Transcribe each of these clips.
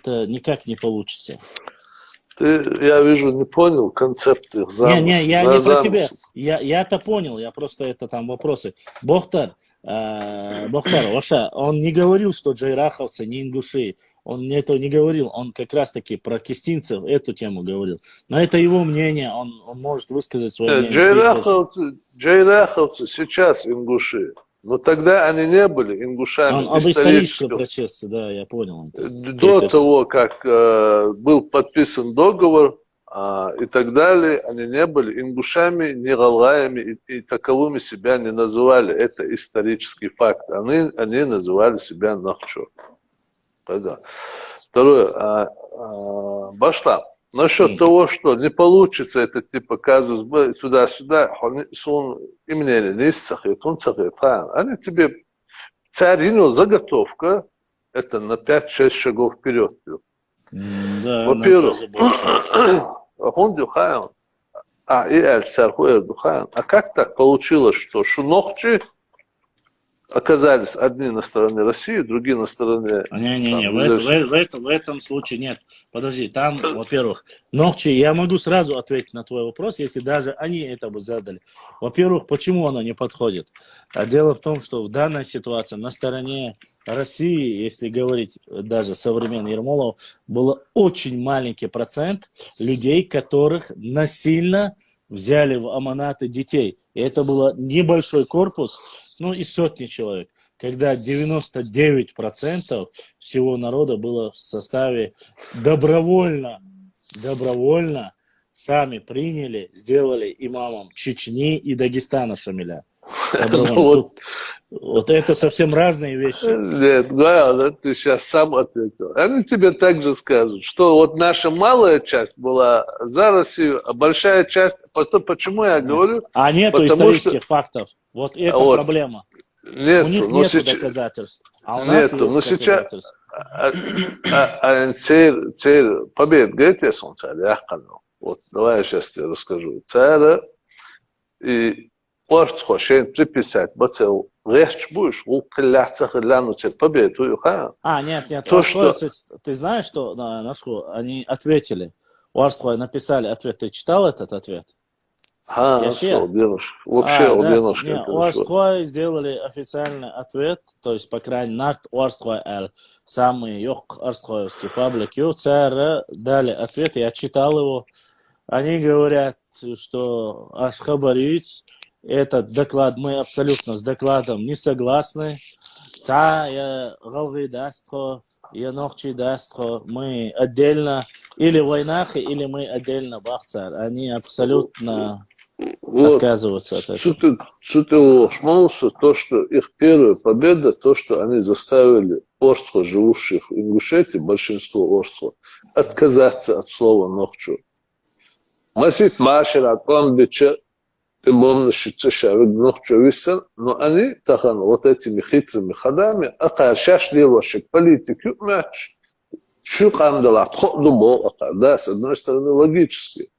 это никак не получится. Ты, я вижу, не понял концепт их замысла. Не, я не про тебя. Я-то понял, я просто это там вопросы. Бохтар, Ваша, он не говорил, что джайраховцы не ингуши. Он этого не говорил. Он как раз-таки про кистинцев эту тему говорил. Но это его мнение, он может высказать свое мнение. Джайраховцы сейчас ингуши. Но тогда они не были ингушами. Об историческом процессе, да, я понял. До того, как был подписан договор и так далее, они не были ингушами, не галгаями и таковыми себя не называли. Это исторический факт. Они называли себя Нахчо. Второе. Башлам. Насчет того, что не получится это типа казус туда-сюда, именно не исцахит, он цахит. Они тебе царину заготовка, это на 5-6 шагов вперед. Да, во-первых, а как так получилось, что Шунохчи оказались одни на стороне России, другие на стороне... Не, в этом случае нет. Подожди, там, во-первых, Нохчи, я могу сразу ответить на твой вопрос, если даже они это бы задали. Во-первых, почему оно не подходит? Дело в том, что в данной ситуации на стороне России, если говорить даже современный Ермолов, был очень маленький процент людей, которых насильно взяли в аманаты детей. И это был небольшой корпус, из сотни человек, когда 99% всего народа было в составе добровольно сами приняли, сделали имамом Чечни и Дагестана Шамиля. Вот это совсем разные вещи. Нет, да, ты сейчас сам ответил. Они тебе также скажут, что вот наша малая часть была за Россию, а большая часть... Почему я говорю? А нету исторических фактов. Вот это проблема. Нету, у них нету доказательств. А у нас нету, есть доказательства. Теперь побед, говорите, он царь, вот, давай я сейчас тебе расскажу. Царь и Орт хочет приписать, бацел, речь будешь, укляться хляну царь победу, нет. То, что... Ты знаешь, что они ответили? Уарствой написали ответ. Ты читал этот ответ? Вообще Нет, Уарствой сделали официальный ответ, то есть, по крайней мере, Нарт Уарствой, самый йог Уарствойский паблик, царь дали ответ, я читал его. Они говорят, что Ашхабариц, этот доклад, мы абсолютно с докладом не согласны. Мы отдельно, или в войнах, или мы отдельно бахцар. Они абсолютно отказываются от этого. Суть его шмолса, то, что их первая победа, то, что они заставили орство, живущих в Ингушетии, большинство орства, отказаться от слова «нохчу». Масит Машер, он бича, ты помнишь, что «нохчу» висел, но они, тахан, вот этими хитрыми ходами, акар шашли лошек политики, мяч, шукандала, тходубо, акар, да, с одной стороны, логически.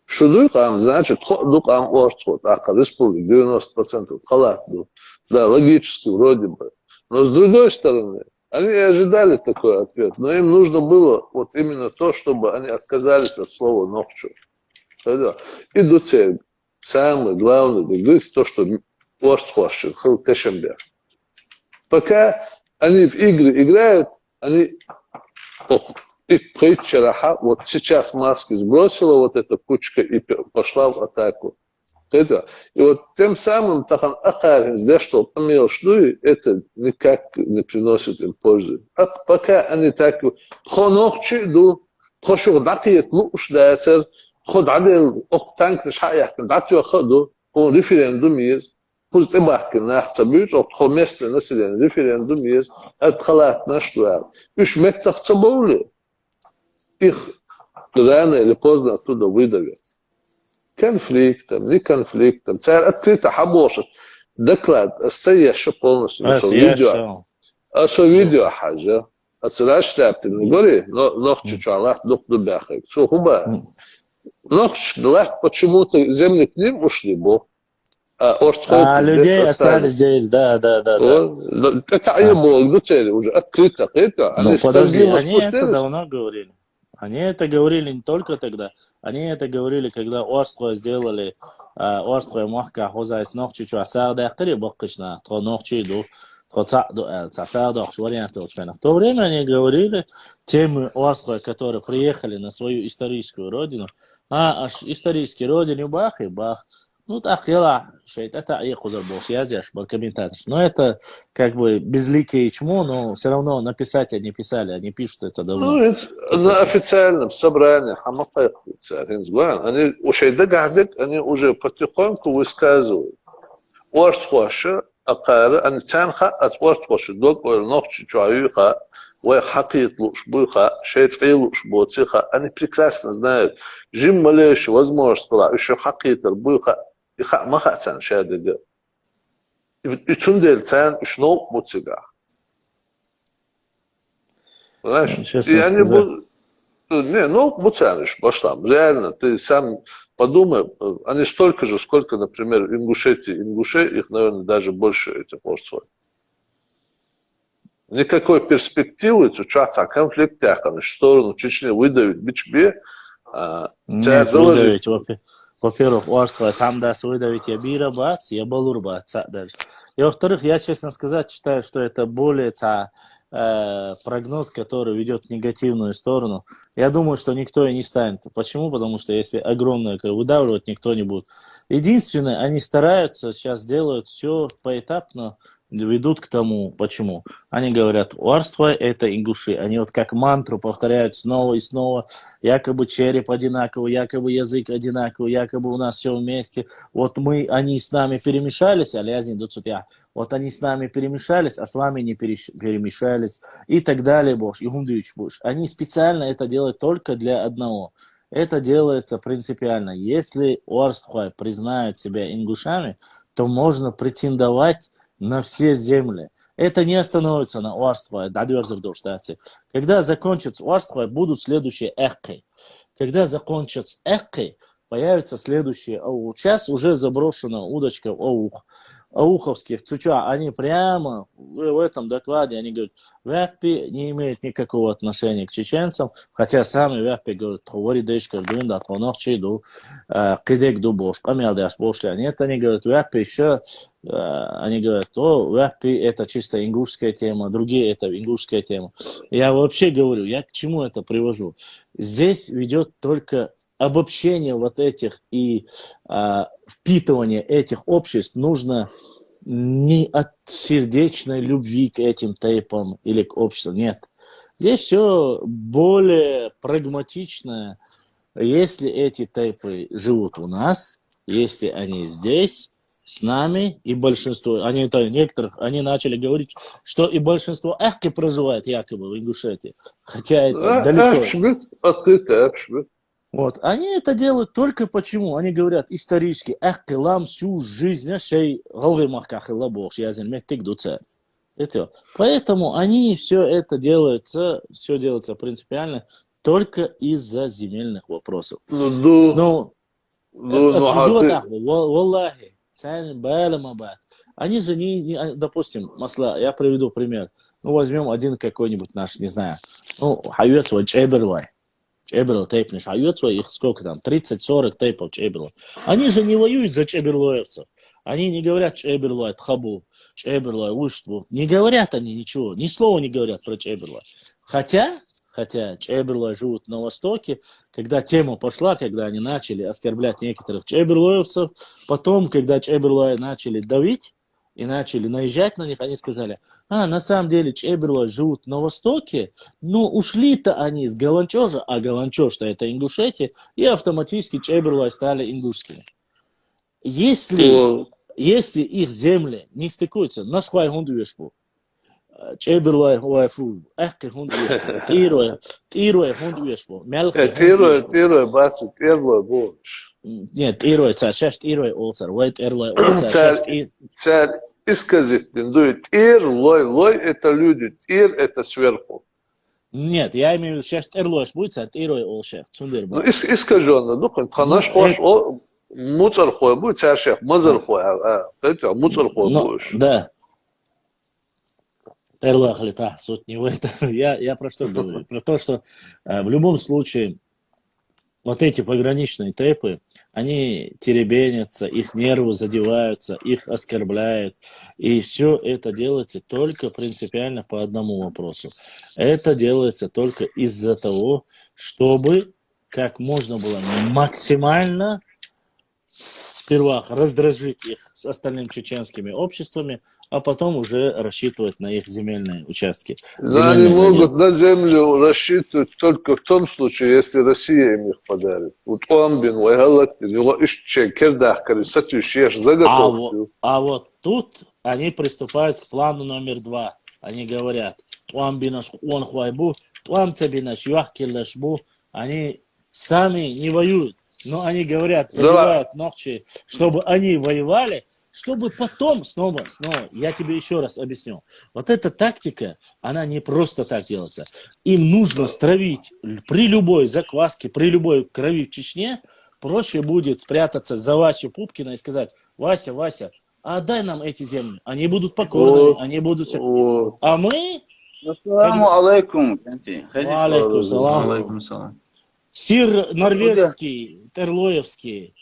Шудуйкам, значит, ходукам орство, акар, республик, 90% халат был. Да, логически, вроде бы. Но с другой стороны, они ожидали такой ответ, но им нужно было вот именно то, чтобы они отказались от слова «нохчу». И до цели. Самое главное, говорить то, что Орствоши, Тешембер. Пока они в игры играют, они вот сейчас маски сбросила вот эта кучка и пошла в атаку. И вот тем самым тахан акарин, да, что помел шлюи, это никак не приносит им пользы. Пока они так хонохчи ду, хошух дакиет мушдацер, خد عدل أختانك نش حقيقة دعتوا خدوا هو ريفرندوم يز هو تبعك نحتبيت أو تخمست الناس اللي ريفرندوم يز أدخلات نشتوال إيش متى تبولي إخ рано или поздно оттуда выдавят. Конфликтом, не конфликтом. Царь открыто хабошит. Доклад остается полностью. Что видео حاجة. أصلاً شتابت نقولي نخش شغلات نقدر بأخذ. شو هو نخش دلوقتي почему-то земли к ним ушли, Бог. А А орстхойцы здесь людей остались остались. здесь, да. Это они могут цели уже открыто. Они Ну, с подожди, Тангима они это спустились. давно говорили. Они это говорили не только тогда. Они это говорили, когда Орство сделали, Орство и Махка, Хозайс Нохчи, Чуасарда, Ахтари, Бахкачна, То Нохчи, То Цасарда, Ахшварианта, Учвена. В то время они говорили тем Орство, которые приехали на свою историческую родину, аж исторический родину Бах и Бах. Ну, так, яла, шейт, это я хузарбос, я здесь, комментатор. Но это как бы безликие чмо, но все равно написать они писали, они пишут это давно. Ну, на официальном собрании Хамака они уже догадок, они уже потихоньку высказывают. Орстхоша, Акара, они тянха от Орстхоша, док, ногчи чуаюха, хакит лушбуха, шейцкей лушбоциха, они прекрасно знают. Жим малейший возможность сказать, еще хакитер буха, и махатан шадига. И тундель тян, шноу муцига. Понимаешь? И они будут... Не, ну, муцяниш, башлам. Реально, ты сам подумай, они столько же, сколько, например, ингушей, их, наверное, даже больше этих остров. Никакой перспективы участвовать в конфликтах, они в сторону Чечни выдавить бичбе. Нет, выдавить, во-первых, остров, сам даст выдавить Ябира бац, Ябалур бац, дальше. И во-вторых, я, честно сказать, считаю, что это более прогноз, который ведет в негативную сторону. Я думаю, что никто и не станет. Почему? Потому что если огромное выдавливать, никто не будет. Единственное, они стараются, сейчас делают все поэтапно, ведут к тому. Почему? Они говорят, уарство это ингуши. Они вот как мантру повторяют снова и снова. Якобы череп одинаковый, якобы язык одинаковый, якобы у нас все вместе. Вот они с нами перемешались, вот они с нами перемешались, а с вами не перемешались. И так далее, Бош, и Гундович Бош. Они специально это делают только для одного. Это делается принципиально. Если Уарстхуай признают себя ингушами, то можно претендовать на все земли. Это не остановится на Уарстхуай, Когда закончится Уарстхуай, будут следующие Эхкой. Когда закончится Эхкой, появится следующие Аух. Сейчас уже заброшена удочка в Аух. Ауховских цуча, они прямо в этом докладе, они говорят, Вяппи не имеет никакого отношения к чеченцам, хотя сами Вяппи говорят, говори дешкар дунда, тонох чейду, кидек ду бош, помялдяш бошля. Нет, они говорят, Вяппи еще, они говорят, Вяппи это чисто ингушская тема, другие это ингушская тема. Я вообще говорю, я к чему это привожу? Здесь ведет только обобщение вот этих и впитывание этих обществ нужно не от сердечной любви к этим тейпам или к обществу, нет. Здесь все более прагматично. Если эти тейпы живут у нас, если они здесь, с нами, и большинство, они начали говорить, что и большинство эхки проживает якобы в Ингушетии, хотя это далеко. Открытый, Вот. Они это делают только почему? Они говорят исторически, эхкилам всю жизнь, поэтому они все это делается принципиально только из-за земельных вопросов. Снова, они же допустим, масла, я приведу пример. Ну, возьмем один какой-нибудь наш, не знаю, Хайвец Чеберлай. Чеберло тейпнешь, их сколько там, 30-40 тейпов Чеберло. Они же не воюют за чеберлоевцев. Они не говорят Чеберло, Тхабу, Чеберло, Уштву. Не говорят они ничего, ни слова не говорят про Чеберло. Хотя Чеберло живут на Востоке, когда тема пошла, когда они начали оскорблять некоторых чеберлоевцев, потом, когда Чеберло начали давить, и начали наезжать на них, они сказали, на самом деле Чеберло живут на Востоке, но ушли-то они с Галанчожа, а Галанчож-то это Ингушетия, и автоматически Чеберло стали ингушскими. Если их земли не стыкуются, наш хвай гундуешпу, Чеберло хуайфу, эхки гундуешпу, тируэ гундуешпу, мелхи гундуешпу. Тируэ, бачу, тирло больше. Нет, тируэ, чашт тируэ олцар, вайт эрлой олцар, чашт исказить, тир, лой, это люди, тир, это сверху. Нет, я имею в виду, сейчас эрлош будет, тируэ олшеф, цундер. Искаженно, ханаш хош, мусор хой будет, чашек, мазар хой, это мусор хой будешь. Да. Эрлахлита, суть не в этом. Я про что говорю? Про то, что в любом случае вот эти пограничные тэпы, они теребенятся, их нервы задеваются, их оскорбляют. И все это делается только принципиально по одному вопросу. Это делается только из-за того, чтобы как можно было максимально сперва раздражить их с остальными чеченскими обществами, а потом уже рассчитывать на их земельные участки. Да, они могут на землю рассчитывать только в том случае, если Россия им их подарит. Вот Омбин, Вайгалактин, его ищче, Кердахкари, Сатюшеш, заготовки. А вот тут они приступают к плану номер 2. Они говорят, Омбинаш, он хуайбу, Омцабинаш, Юахкилашбу. Они сами не воюют. Но они говорят, задевают ногти, чтобы они воевали, чтобы потом снова, я тебе еще раз объясню. Вот эта тактика, она не просто так делается. Им нужно стравить при любой закваске, при любой крови в Чечне, проще будет спрятаться за Васю Пупкина и сказать, Вася, отдай нам эти земли. Они будут покорны, они будут... А мы... Ассаламу алейкум. Алейкум салам. Сир норвежский, Терлоевский,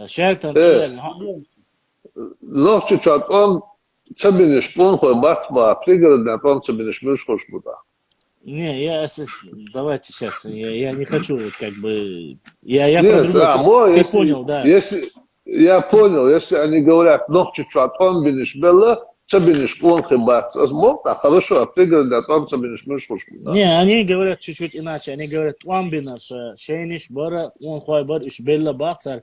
Шельтон, но чуть-чуть, он цабиниш, он хой батба, пригородный, а он цабиниш, мышь хош буда. Не, давайте сейчас, я не хочу, вот как бы, я нет, про другое, ты если, понял, да. Я понял, если они говорят, но чуть-чуть, он биниш белла, цабиниш, он хибац, а хорошо, а пригородный, а он цабиниш, мышь хош буда. Не, они говорят чуть-чуть иначе, они говорят, он бинаш, шейниш бара, он хой бар, иш белла бацар,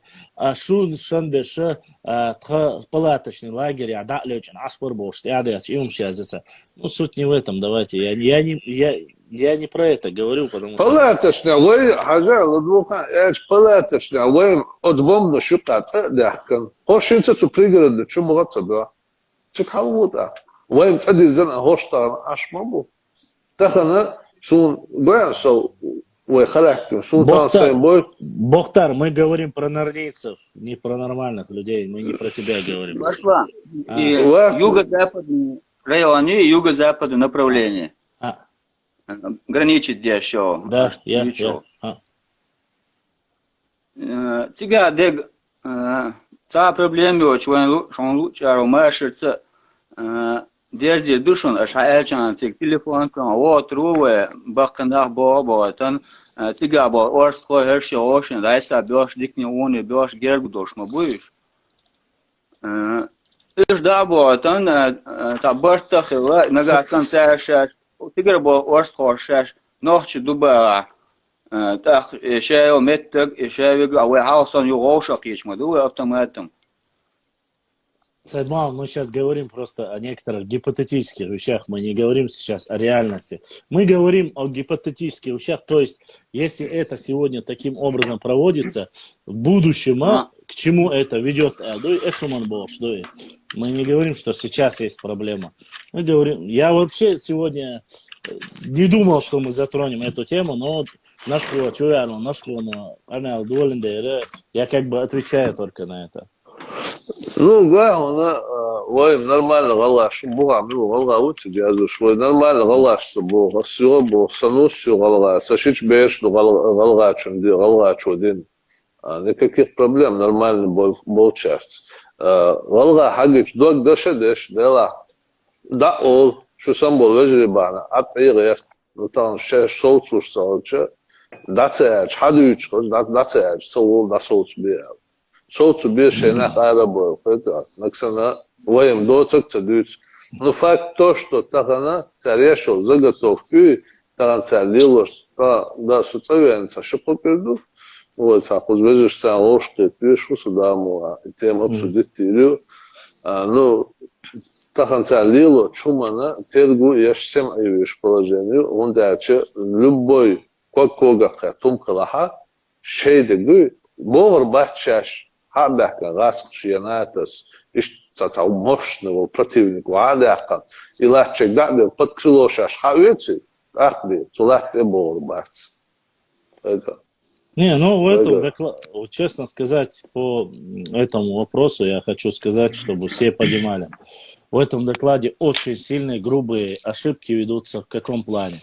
шун шандеш, палаточный лагерь, я да, лечин, аспор бош, я да, им сейчас, ну, суть не в этом, давайте, я не про это говорю, потому что... Палаточный, вы, хозяин, палаточный, вы, от бомбы шукаться, дяхкан, хошинца, цу пригородный, чу мугаться, да. تكحوطة وين تأدي زنا هوشتا أشمبو تخنا سون بيعصو ويخلعتم سون تانسين بوي. Бохтар, мы говорим про норвежцев, не про нормальных людей, мы не про тебя говорим. Москва. Юго-западный район и юго-западное направление. Граничит где еще? Да, я. Тебя дег та проблема очень шанлучару машется дерзи душон ашаэлчан тик телефон кан вот руе бакнах бобатан тига бо орс хойерш ошен дайса бёш дикни уни бёш герг дошма буиш иш да ботан та барта хила нагасан ташаш тигер бо орс хошаш нохчи дуба так шейл меттэг шевиг авэ хаусан югошак ечмаду автоматом. Сайдман, мы сейчас говорим просто о некоторых гипотетических вещах, мы не говорим сейчас о реальности. Мы говорим о гипотетических вещах, то есть, если это сегодня таким образом проводится, в будущем, к чему это ведет? Мы не говорим, что сейчас есть проблема. Мы говорим, я вообще сегодня не думал, что мы затронем эту тему, но вот я как бы отвечаю только на это. Ну, главное, воим нормально галаш, бугам, ну, галгавут, я думаю, нормально галаш, буга, все, буга, санус, все галга, сашич беш, ну, галгачун, галгачу один. Никаких проблем, нормально был часть. Галга хагич, дог дашадеш, дела. Да, ол, что сам был вежребана, от ирест, ну, там, ще соуцуш салча, да, цеч, хадуич, да, цеч, соул, да, соуц бия. Соуцу бия шейнах арабой, это, наксана, воем доцак, цадуич. Но факт то, что тахана царешил заготовки, таган цалилош, да, суцавенца, что перду, вот, сахуз вежиш цан ложки, пишу сюда, муа, и тем обсудить тирю, ну, таган цалило, чумана, тергу, я всем айвиш положению, он дальше, любой, кога тумхалаха, шейдегу, богор бахчаш, хабака, гаск, шиянатас, иш цацау мощного противника, адакан, и лачек дадил под крыло шаш хавеци, ахби, тулахте богор бахц. Это. Не, ну в этом Да. честно сказать, по этому вопросу я хочу сказать, чтобы все понимали. В этом докладе очень сильные, грубые ошибки ведутся в каком плане?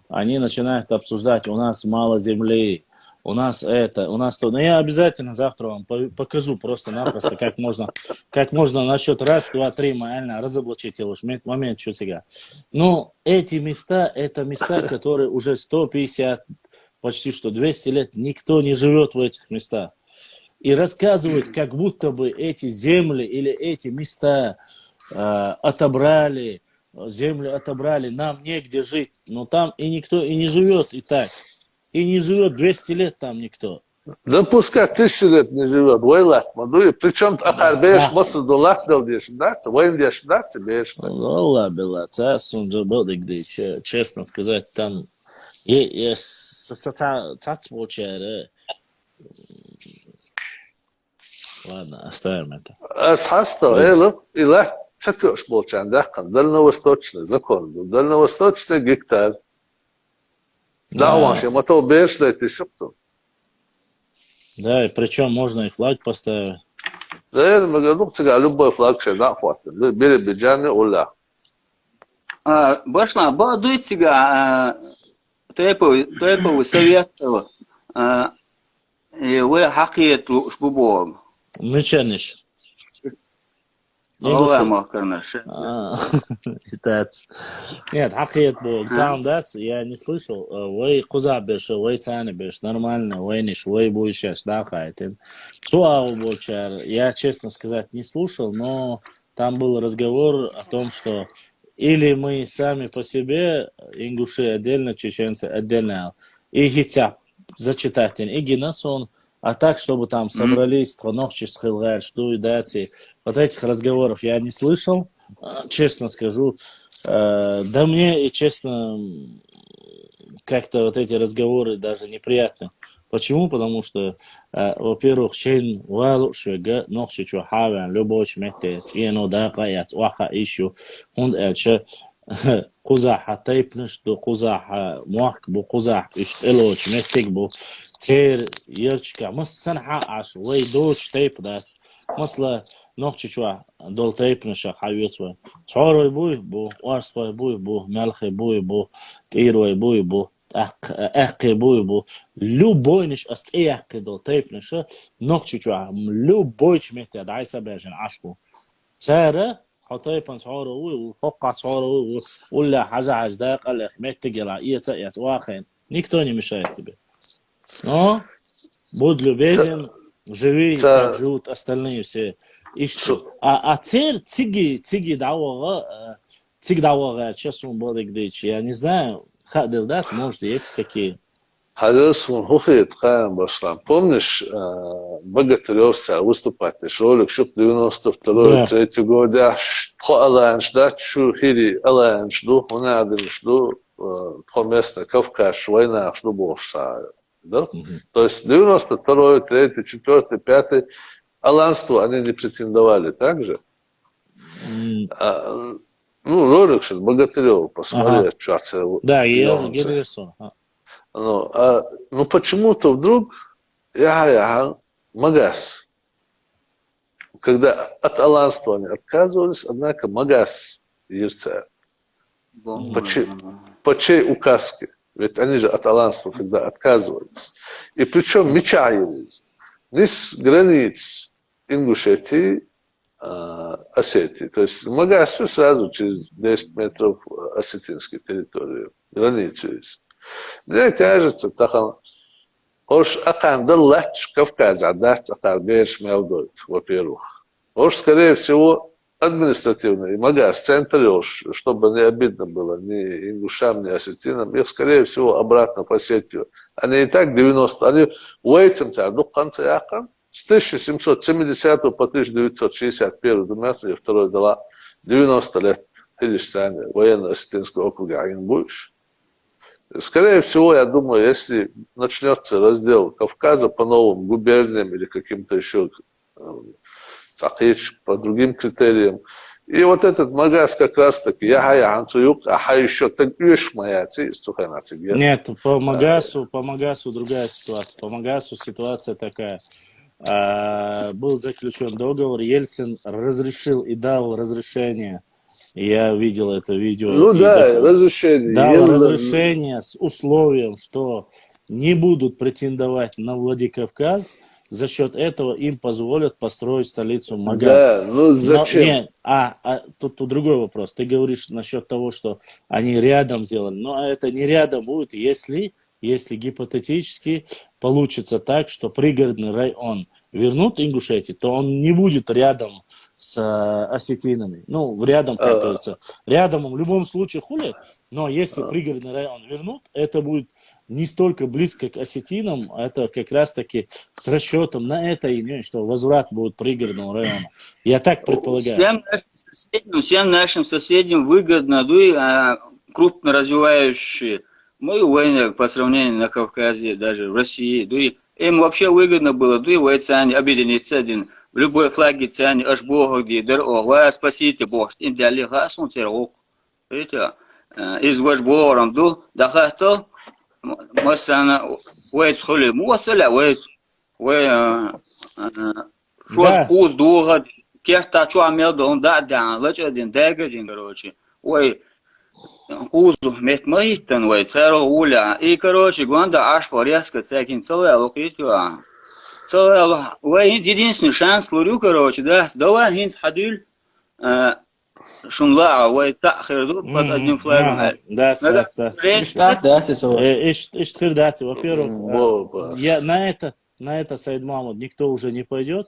Они начинают обсуждать, у нас мало земли, у нас это, у нас то. Но я обязательно завтра вам покажу просто-напросто, как можно насчет раз, два, три реально разоблачить его момент чутига. Но эти места, это места, которые уже 150, почти что 200 лет никто не живет в этих местах. И рассказывают, как будто бы эти земли или эти места отобрали, землю отобрали, нам негде жить. Но там и никто и не живет и так. И не живет 200 лет там никто. Да пускай 1000 лет не живет, войлат, мадуи. Причем акар беш масс доллар дал деш, да? Воин деш, да? Беш. Алла бела, цасун джабодик, честно сказать, там цацмочера. Ладно, оставим это. Асхаста, эло, илах, цакош болчан, да? Дальневосточный закон. Дальневосточный гектар. Да, он же мотал беш, да, ты шептал. Да, и причем можно и флаг поставить. Да, я говорю, цыга, любой флаг шега хватит. Биробиджане, уля. Башла, бадует тебя, тайповый советовал, и вы хакиету шбубом. Мечениш. Аллах махкарнаш. Нет, хакиет бог. Сам дац, я не слышал. Вы куза беш, вы цаны беш, нормально, вы ниш, вы будешь да, хайтин. Цуау бочар, я, честно сказать, не слушал, но там был разговор о том, что или мы сами по себе, ингуши отдельно, чеченцы отдельно, и гитя зачитатель, и генасон, а так, чтобы там собрались, ночи схилгать, что и дати. Вот этих разговоров я не слышал, честно скажу. Да мне, и честно, как-то вот эти разговоры даже неприятны. Почему? Потому что, во-первых, шейн валу швега, ночи чухаван, любой чмете, цьено дакаят, уаха ищу, он эльче, قزح تيبنش دو قزح موحك بو قزح اشتلوش متك بو تير يرشكا مصن حقاش وي دوش تيب داس مصلا نوخش شوا دول تيبنش حيوسوا صاروا بوي بو وارسوا بوي بو ملخي بوي بو تيروا بوي بو اقي بوي بو لو بوينش استيق دول تيبنش نوخش شوا لو بويش متى دايسا بيجن عشبو سارة حطيبا صاروي وفوق صاروي ولا حاجة عجداء قال لك ما تجرا يس واخين никто не мешает тебе. Но будь любезен, живи, как живут остальные все. И что? А теперь тиги давага, сейчас он будет где я не знаю, хадил дать, может, есть такие. Хадис Мунхухит Хаям Башлам. Помнишь, Богатыревца выступать, шолик, шук 92-3 года, тхо аланш, да, чу хири аланш, ду, унадин, ду, тхо местно, Кавказ, война, ду бошса. Да? То есть 92-й, 3-й, 4-й, 5-й аланство они не претендовали также. Ну, ролик сейчас Богатырева посмотреть, да, я же Геррисон. Ну почему-то вдруг я Магас. Когда от аланства они отказывались, однако Магас Ерца. По чьей указке? Ведь они же от аланства когда отказывались. И причем мечаялись. Не с границ Ингушетии, Осетии. То есть Магас сразу через 10 метров осетинской территории граничились. Мне кажется, тахан, уж акандаллач Кавказ, адать акарбеш мелдой, во-первых. Уж, скорее всего, административный, Магас, центр, чтобы не обидно было ни ингушам, ни осетинам, их, скорее всего, обратно по Осетию. Они и так 90, они в этом ну, в конце Акан, с 1770 по 1961, Дмитрий, второй дала, 90 лет, видишь, военно-осетинского округа Айнбуш. Скорее всего, я думаю, если начнется раздел Кавказа по новым губерниям или каким-то еще по другим критериям, И вот этот магаз как раз таки, я хая анцуюк, а хай еще так ешь моя стуханацик. Нет, по Магасу другая ситуация. По Магасу ситуация такая. Был заключен договор, Ельцин разрешил и дал разрешение. Я видел это видео. Ну да, разрешение. Дал разрешение с условием, что не будут претендовать на Владикавказ. За счет этого им позволят построить столицу Магаз. Да, ну зачем? Тут другой вопрос. Ты говоришь насчет того, что они рядом сделали. Но это не рядом будет, если гипотетически получится так, что пригородный район вернут Ингушетии, то он не будет рядом с осетинами. Ну, рядом, как говорится. Рядом в любом случае хули, но если пригородный район вернут, это будет не столько близко к осетинам, это как раз-таки с расчетом на это, что возврат будет пригородного района. Я так предполагаю. Всем нашим соседям выгодно, да и крупно развивающие мои войны по сравнению на Кавказе, даже в России, да и им вообще выгодно было, да и в Айцане объединиться один. В любой флаге цене аж Бога где, дорога, спасите Бог, им дали газ, он церок. Видите, из ваш Богом, да хато, مثلا ويت خلي مو وصل ويت شو خوز دوغا كيف تاچو عمل دون دا لجدين داغدين короче وي خوز مت ميتن وي ترى ولا и короче гонда аж порезка всяким целая локитва целая وي единственный шанс говорю короче да давай хинт хадюль شنلاعة ويتأخر ذو под одним флагом. Да, Иштхир дати. Во-первых, на это Саид Мамуд никто уже не пойдет.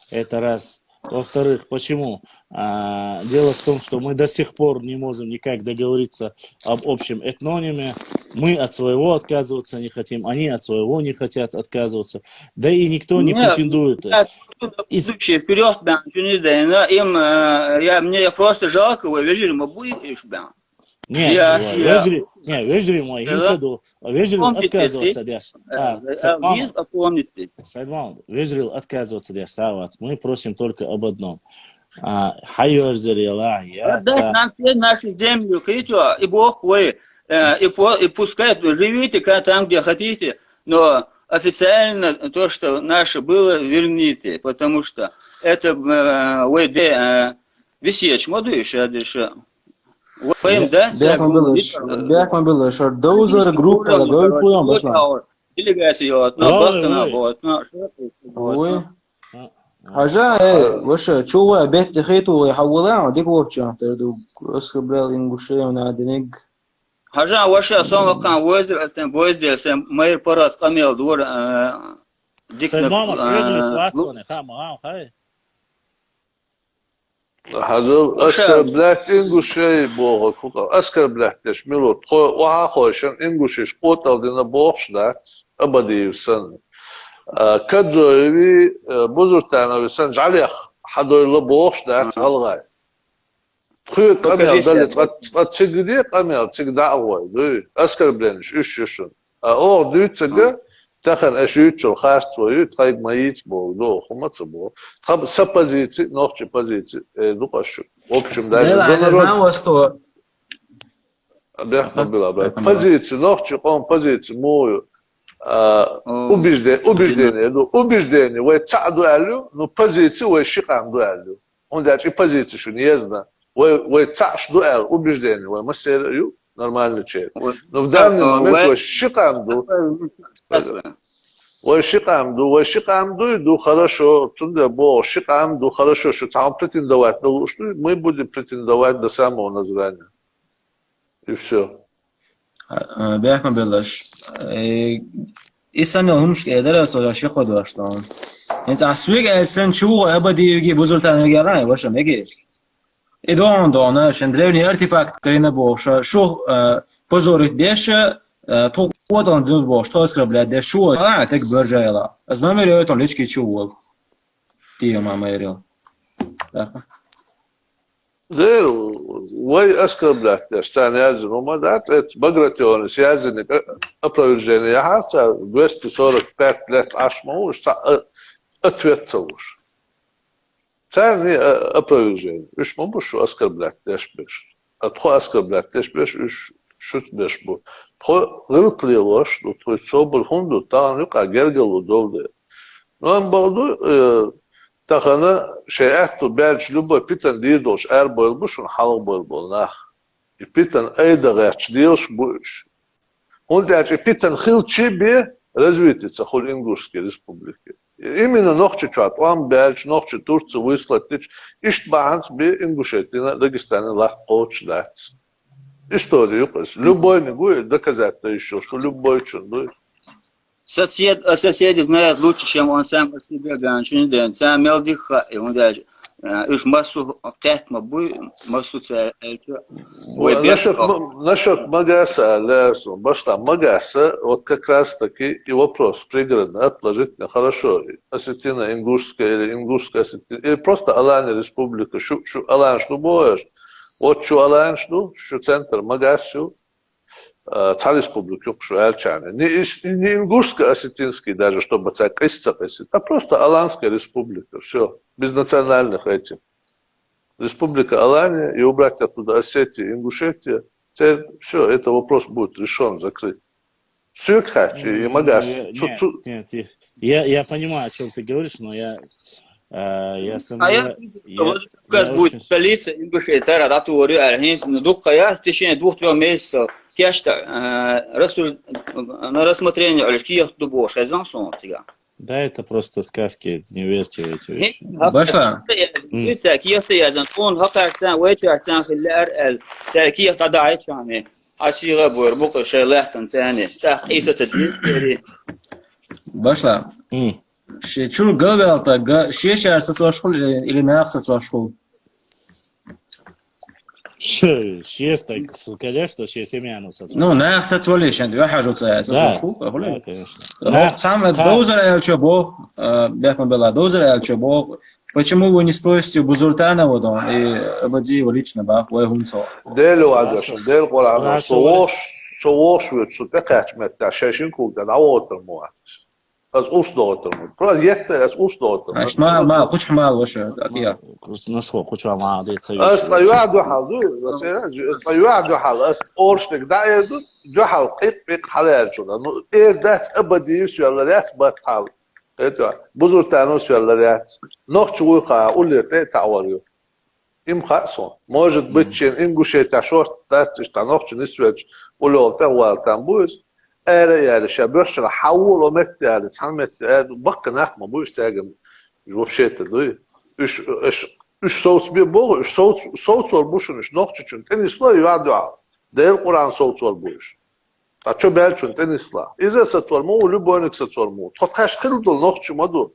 Это раз. Во-вторых, почему? Дело в том, что мы до сих пор не можем никак договориться об общем этнониме. Мы от своего отказываться не хотим, они от своего не хотят отказываться. Да и никто не претендует. Вперед, мне просто жалко, вы вежели, мы будем. Вежели мой, вежели отказываться, Дяш. Вежели отказываться, Дяш, Савац. Мы просим только об одном. Отдать нам все наши земли, и Бог вы, и пускай живите там, где хотите, но официально то, что наше было, верните, потому что это висеч, моду еще дальше. Бяхма было, что доузер группа лагающая башма. Делегация, حاجة وش شو بيت خيطو يحولها ديك وقتها تردو اسكبل انغوشي ونادنيج حاجة وش أصلا كان وزير أصلا بوزير أصلا ما يبرد قميل دور ديك سلمان يجلس واتسوني خام خاي هذا أسكر بلات إنغوشي بوغ كوكا أسكر بلاتش ميلو تخو وها خوشن إنغوشيش قوتال دينا بوغش دات أبدي يسن كدوي بزرتانا ويسن جعليخ حدوي لبوغش دات غلغاي تخو قميل دالي تسيقدي قميل تسيقدا أول دوي أسكر بلانش إيش يشن أو دوي تسيقا تخن أشيوتشو خاصة ويوت قايد مايت بو دو خمت بو تخب سبازيتي نوخشي بازيتي دوقاشو общем даже знам васто бяхма била позиции нохчи он позиции мою убеждение вы цаду алю но позиции вы шикам дуалю он дальше позиции что не знаю вы цаш дуал убеждение вы мастерю нормальный человек но в данный момент вы шикам ду وشقامدو иду хорошо, туда бо шقامدو хорошо, что там претендовать, но что мы будем претендовать до самого названия. И все. بيحكم بالله إسماعيل همش درس ولا شيء خد واشتان أنت عسويك أحسن شو أبدي يجي بزرتان يجاري باشه میگی إدوان دانه شندروني ارتفاع كرينا باشه شو بزرگ دیشه تو قدرن دو باش تو اسکر بلده شو تک برجای لا از ما میره تو لیچ کی چو تیه ما میره زين وي اسكر بلاد ستان يازن وما دات بقرتون سيازن ابروجينيا حتى 245 لات 10 موش اتويت صوش царни опровержение. Уж мы будем оскорблять тешбеш. А то оскорблять тешбеш уж шут беш бу. То рылкли ложь, то собор хунду, там люк агергал удовле. Но он был тахана шеяхту бельч любой питан дидош эр был буш он халал был нах. И питан эйда гач дилш буш. Он даже питан хил чибе развития хол Ингушской республики. Именно нохче чат, он бельч, нохче Турцию выслать, ишт баанс би Ингушетина, Дагестане легко читать. Историю, любой не будет доказать еще, что любой что-нибудь. Соседи знают лучше, чем он сам по себе, ганчун ден. Сам мелдиха, и он даже уж массу тетма буй, массу цельчу. Насчет Магаса, Лесу, башта Магаса, вот как раз таки и вопрос пригородный, положительно, хорошо. Осетина Ингушская или Ингушская Осетина, или просто Алания Республика, шу Алан, что боешь, вот шу Алан, что центр Магасу, та республика, что Эльчане. Не Ингушско-Осетинский даже, чтобы так а просто Аланская республика, все, без национальных этих. Республика Алания, и убрать оттуда Осетию, Ингушетию, все, это вопрос будет решен, закрыт. Все, хочу, и Магас. Нет, я понимаю, о чем ты говоришь, но я как будет столица Ингушетии, Ратури, Духая, в течение 2-3 месяцев, на рассмотрение Альшкиях Дубош, да, это просто сказки, не верьте в эти вещи. Башла. كيف تيازن هكذا ويتشارسان في الأرض كيف تدعي يعني أشياء بربوك شيء كان ثاني تحقيقة تدريب Башла. Чур говорил-то, шесть соцвошел или на соцвошел? Шесть, конечно, шесть имен. Ну, на соцволишь, я хожу за соцвошел. Да, конечно. Сам доузер эльчебо, бехма была доузер эльчебо. Почему вы не спросите у Бузуртанова, да, и ободи его лично, ба, вы гунцо? Делю адрешу, делю курана, соуош вирцу, текач метта, шешин кулда, на отермуатиш. Az usdoltam. Projekte, az usdoltam. Аш ما قش حمال وش أكيد. نسخة خشوا مع هذه تسوي. أصلاً جحال بس أصلاً جحال أورشتك داير جحال قيق حلال شو ده. إيه ده أبدي يسوالريات بتحال. إيه بزرتانو يسوالريات. نخش وقع أقول لي تعوريو. إم خاصون. может быть чем ингушет ташор таш танохч нисвеч улолта валтан буз. يعني شابوش حول ومت يعني تعمل بق ناح ما بوش تاجم جو بشيت ده إيش صوت بيبغى إيش صوت والبوش إيش نقطة شن تاني صلا يوعدوا ده القرآن صوت والبوش تشو بيل شن تاني صلا إذا ستورمو لبونك ستورمو تخش خير دول نقطة ما دو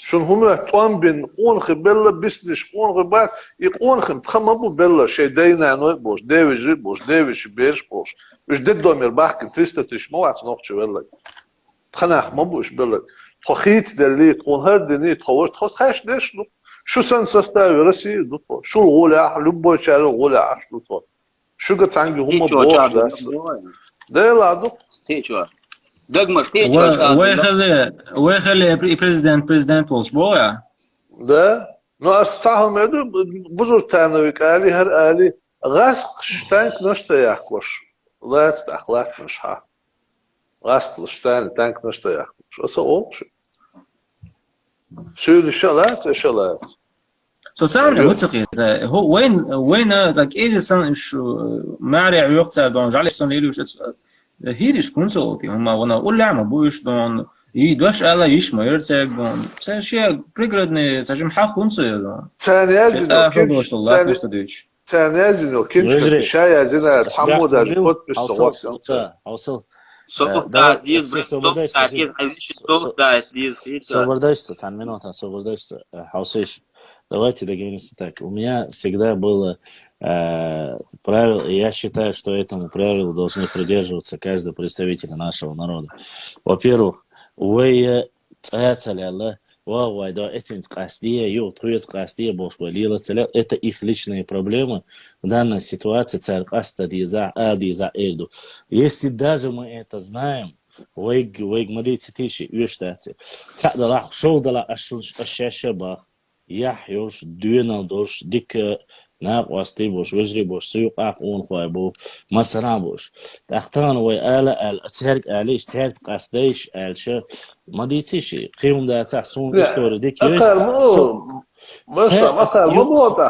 شن هم توان بين قون خبلا بسنش قون خبات يقون خم تخمبو بلا شيء دينا نوع بوش ديفيج بوش ديفيج بيش بوش مش ضد مير باحك 300 تشموع نوقش بلا تخناخ ما بوش بلا تخيت دليت قون هر دني تخوش تخش ليش شو سن سستاوي راسي دوتو شو غولا لبو شارو غولا عش دوتو شو قد عنده هم بوش ده لا دو تيجوا دغمش كي ويخلي بريزيدنت ولش بويا ده نو استاهم يدو بزرتانوي قالي هر قالي غاسق شتانك نشتا يحكوش لا تستخلاق مش ها غاسق شتان تانك نشتا يحكوش اصلا شو الشغلات So سامعني متسقي هو وين like ايه سن شو مارع يقطع دون جعل سن ليلوش هيرش كونسولتي هم وانا اقول لعمه بوش دون يدوش على يشما يرتاق دون شيء بريغردني تجم حق كونسول دون ثاني ازنو كنت شاي ازنا تحمود الكود بالصوت اوصل освобождаешься там минута, освобождаешься, хаусиш. Давайте договоримся так. У меня всегда было правило, я считаю, что этому правилу должны придерживаться каждый представитель нашего народа. Во-первых, вы цацаляла, это их личные проблемы. В данной ситуации если даже мы это знаем, вы смотрите тише, шоу дала ашашабах. يحيوش دينا دوش ديك ناق واستي بوش وجري بوش سيوق اون خواي بو مسرا بوش تختان وي آل تسهرك آليش تسهرك قصديش آل شا ما ديتيشي قيوم دا تحسون استوري ديك يوش مثلا موضوع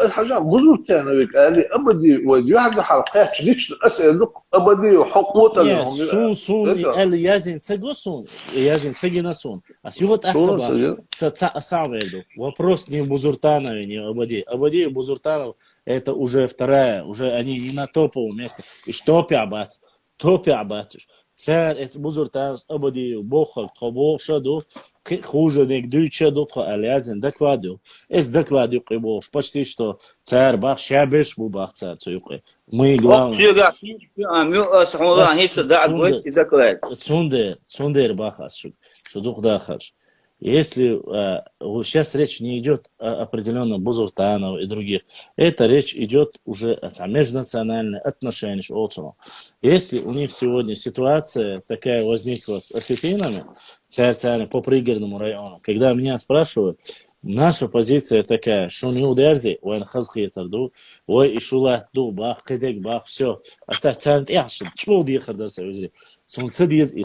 حاجه بزرگ كانوا قال ابدي ودي واحد حلقات ليش اسئله ابدي وحقوق لهم سون قال يازن تسغسون يازن تسغنسون اسيوت احتبا صعب это вопрос не Бузуртанова не Абади Бузуртанов это уже вторая уже они не на топовом месте и что топят царь это Бузуртанов Абади бохал кобо шаду хуже негдюча дотха алязен докладу эс докладу кибош почти что царь бах шабеш бу бах царь цуюк мы главное сундер бахас что дух дахаш если сейчас речь не идет определенно Бузуртанов и других, эта речь идет уже о межнациональных отношениях. Если у них сегодня ситуация такая возникла с осетинами, царь по пригородному району, когда меня спрашивают, наша позиция такая, что не удержи, ой, хазхитарду, ой, и шулатду, бах, кедек, бах, все, оставь царь, чего дихар да се солнце диз и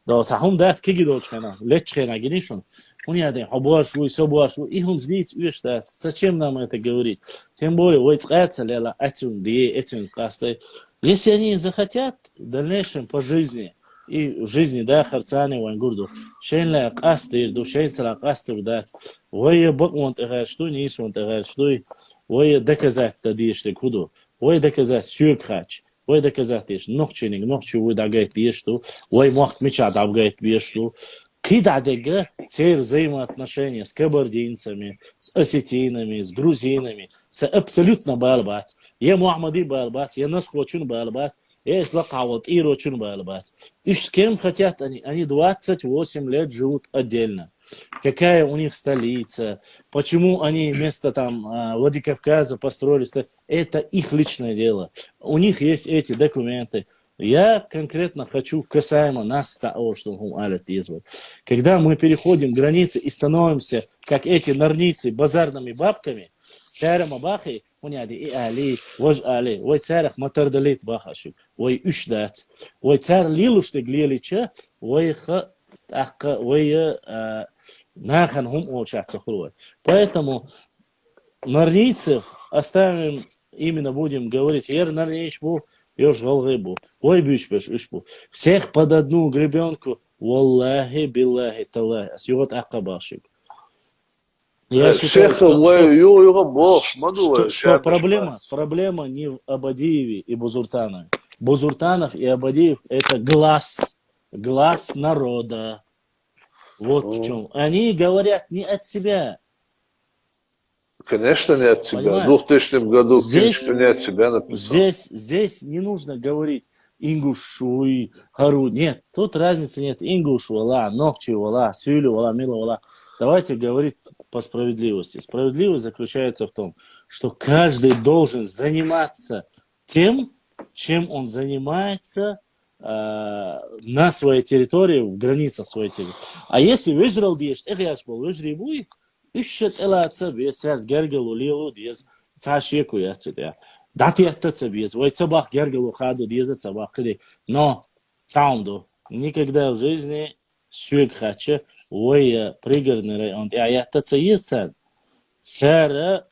да сахум дат киги дочкана лечхена гинишон он яде хабаш вы собаш и он здесь уштат зачем нам это говорить тем более ой цаца лела атун кастай если они захотят в дальнейшем по жизни и в жизни да харцани вангурду шенла кастай до шенсра кастай дат ой бакмонт что не есть что ой доказать дадишь куду ой доказать сюкач ой доказать еш нохченинг нохчу вы дагайт ешту ой мохт меча дабгайт ешту кидадега цер взаимоотношения с кабардинцами с осетинами с грузинами с абсолютно балбат я мухаммади балбат я нас хочун балбат я ислакават и рочун балбат и с кем хотят они 28 лет живут отдельно. Какая у них столица, почему они вместо там Владикавказа построили, это их личное дело. У них есть эти документы. Я конкретно хочу касаемо нас того, что алят езвать. Когда мы переходим границы и становимся, как эти норницы, базарными бабками, царям абахи, уняди и али, вож али, ой царях матардалит бахашу, ой ушдац, ой царь лилушты глелича, ой ой нахан хум очаться хруа. Поэтому норнийцев оставим, именно будем говорить, ер норнейч бу, ёж голгы бу, ой бюшбеш ушбу. Всех под одну гребенку, валлахи, биллахи, таллахи, асюгот акабашик. Я считаю, что проблема не в Абадиеве и Бузуртанове. Бузуртанов и Абадиев это глаз народа. Вот в чем. Они говорят не от себя. Конечно, не от себя. В 2000 году здесь не от себя написал. Здесь не нужно говорить ингушу, хару. Нет, тут разницы нет. Ингушу, вала, нохчи, вала, сюлю, вала, мила, вала. Давайте говорить по справедливости. Справедливость заключается в том, что каждый должен заниматься тем, чем он занимается на своей территории, в границах своей территории. А если выжрал дешт, выжри буй, ищет элаца, без сяз гергалу лилу, диез, цашеку яцудя. Дати яттаца без, ой цабах гергалу хаду, диеза цабах кыды. Но цаунду никогда в жизни сюк хача, ой пригородный район, а яттаца есть царь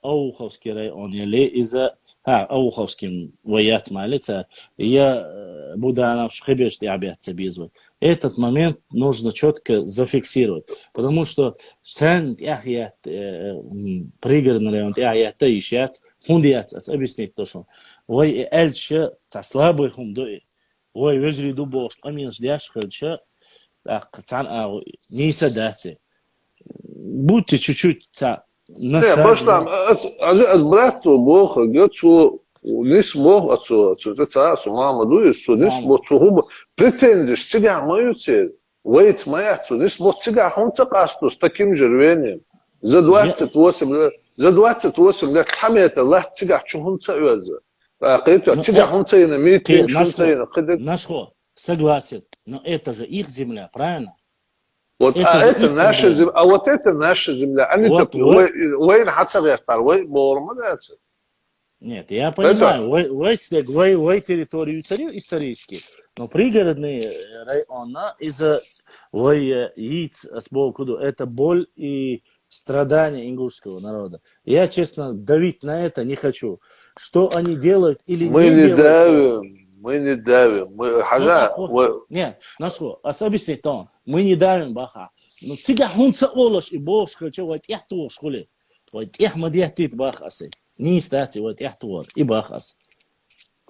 Ауховский район, или из-за Ауховским воят молиться, я буду на шхебеш обязаться безвой. Этот момент нужно четко зафиксировать, потому что сам пригородный район, ищет, хундиятся, объяснить то, что ой эльче слабый хундой, ой вежри дубош, амин ждешь хельче, не садаться. Будьте чуть-чуть Баштам, брату Бога, гету нис мог отцу, это царство мама дует, что нис мог чугуба претендишь, тебя мою цель, вейт моя отцу, нис мог тебя он цакасту с таким же рвением. За 28 лет там это лет тебя чугун цаюза. Тебя он цейна, митинг, чун цейна. Нашхо, согласен, но это же их земля, правильно? Вот это наша земля, а вот это наша земля. Они Вот, такие, вот. войн хацагертар, войн бормадается. Нет, я понимаю, вы территорию исторически, но пригородные районы из-за яиц с Богу, это боль и страдания ингушского народа. Я, честно, давить на это не хочу. Что они делают или мы не делают? Мы не давим. Нет, нашло. Особенно то, мы не давим баха. Но тебя хунца олаш и бог хочу, вот я то школе. Вот я мадьятит бахасы. Не стати, вот я твор и бахас.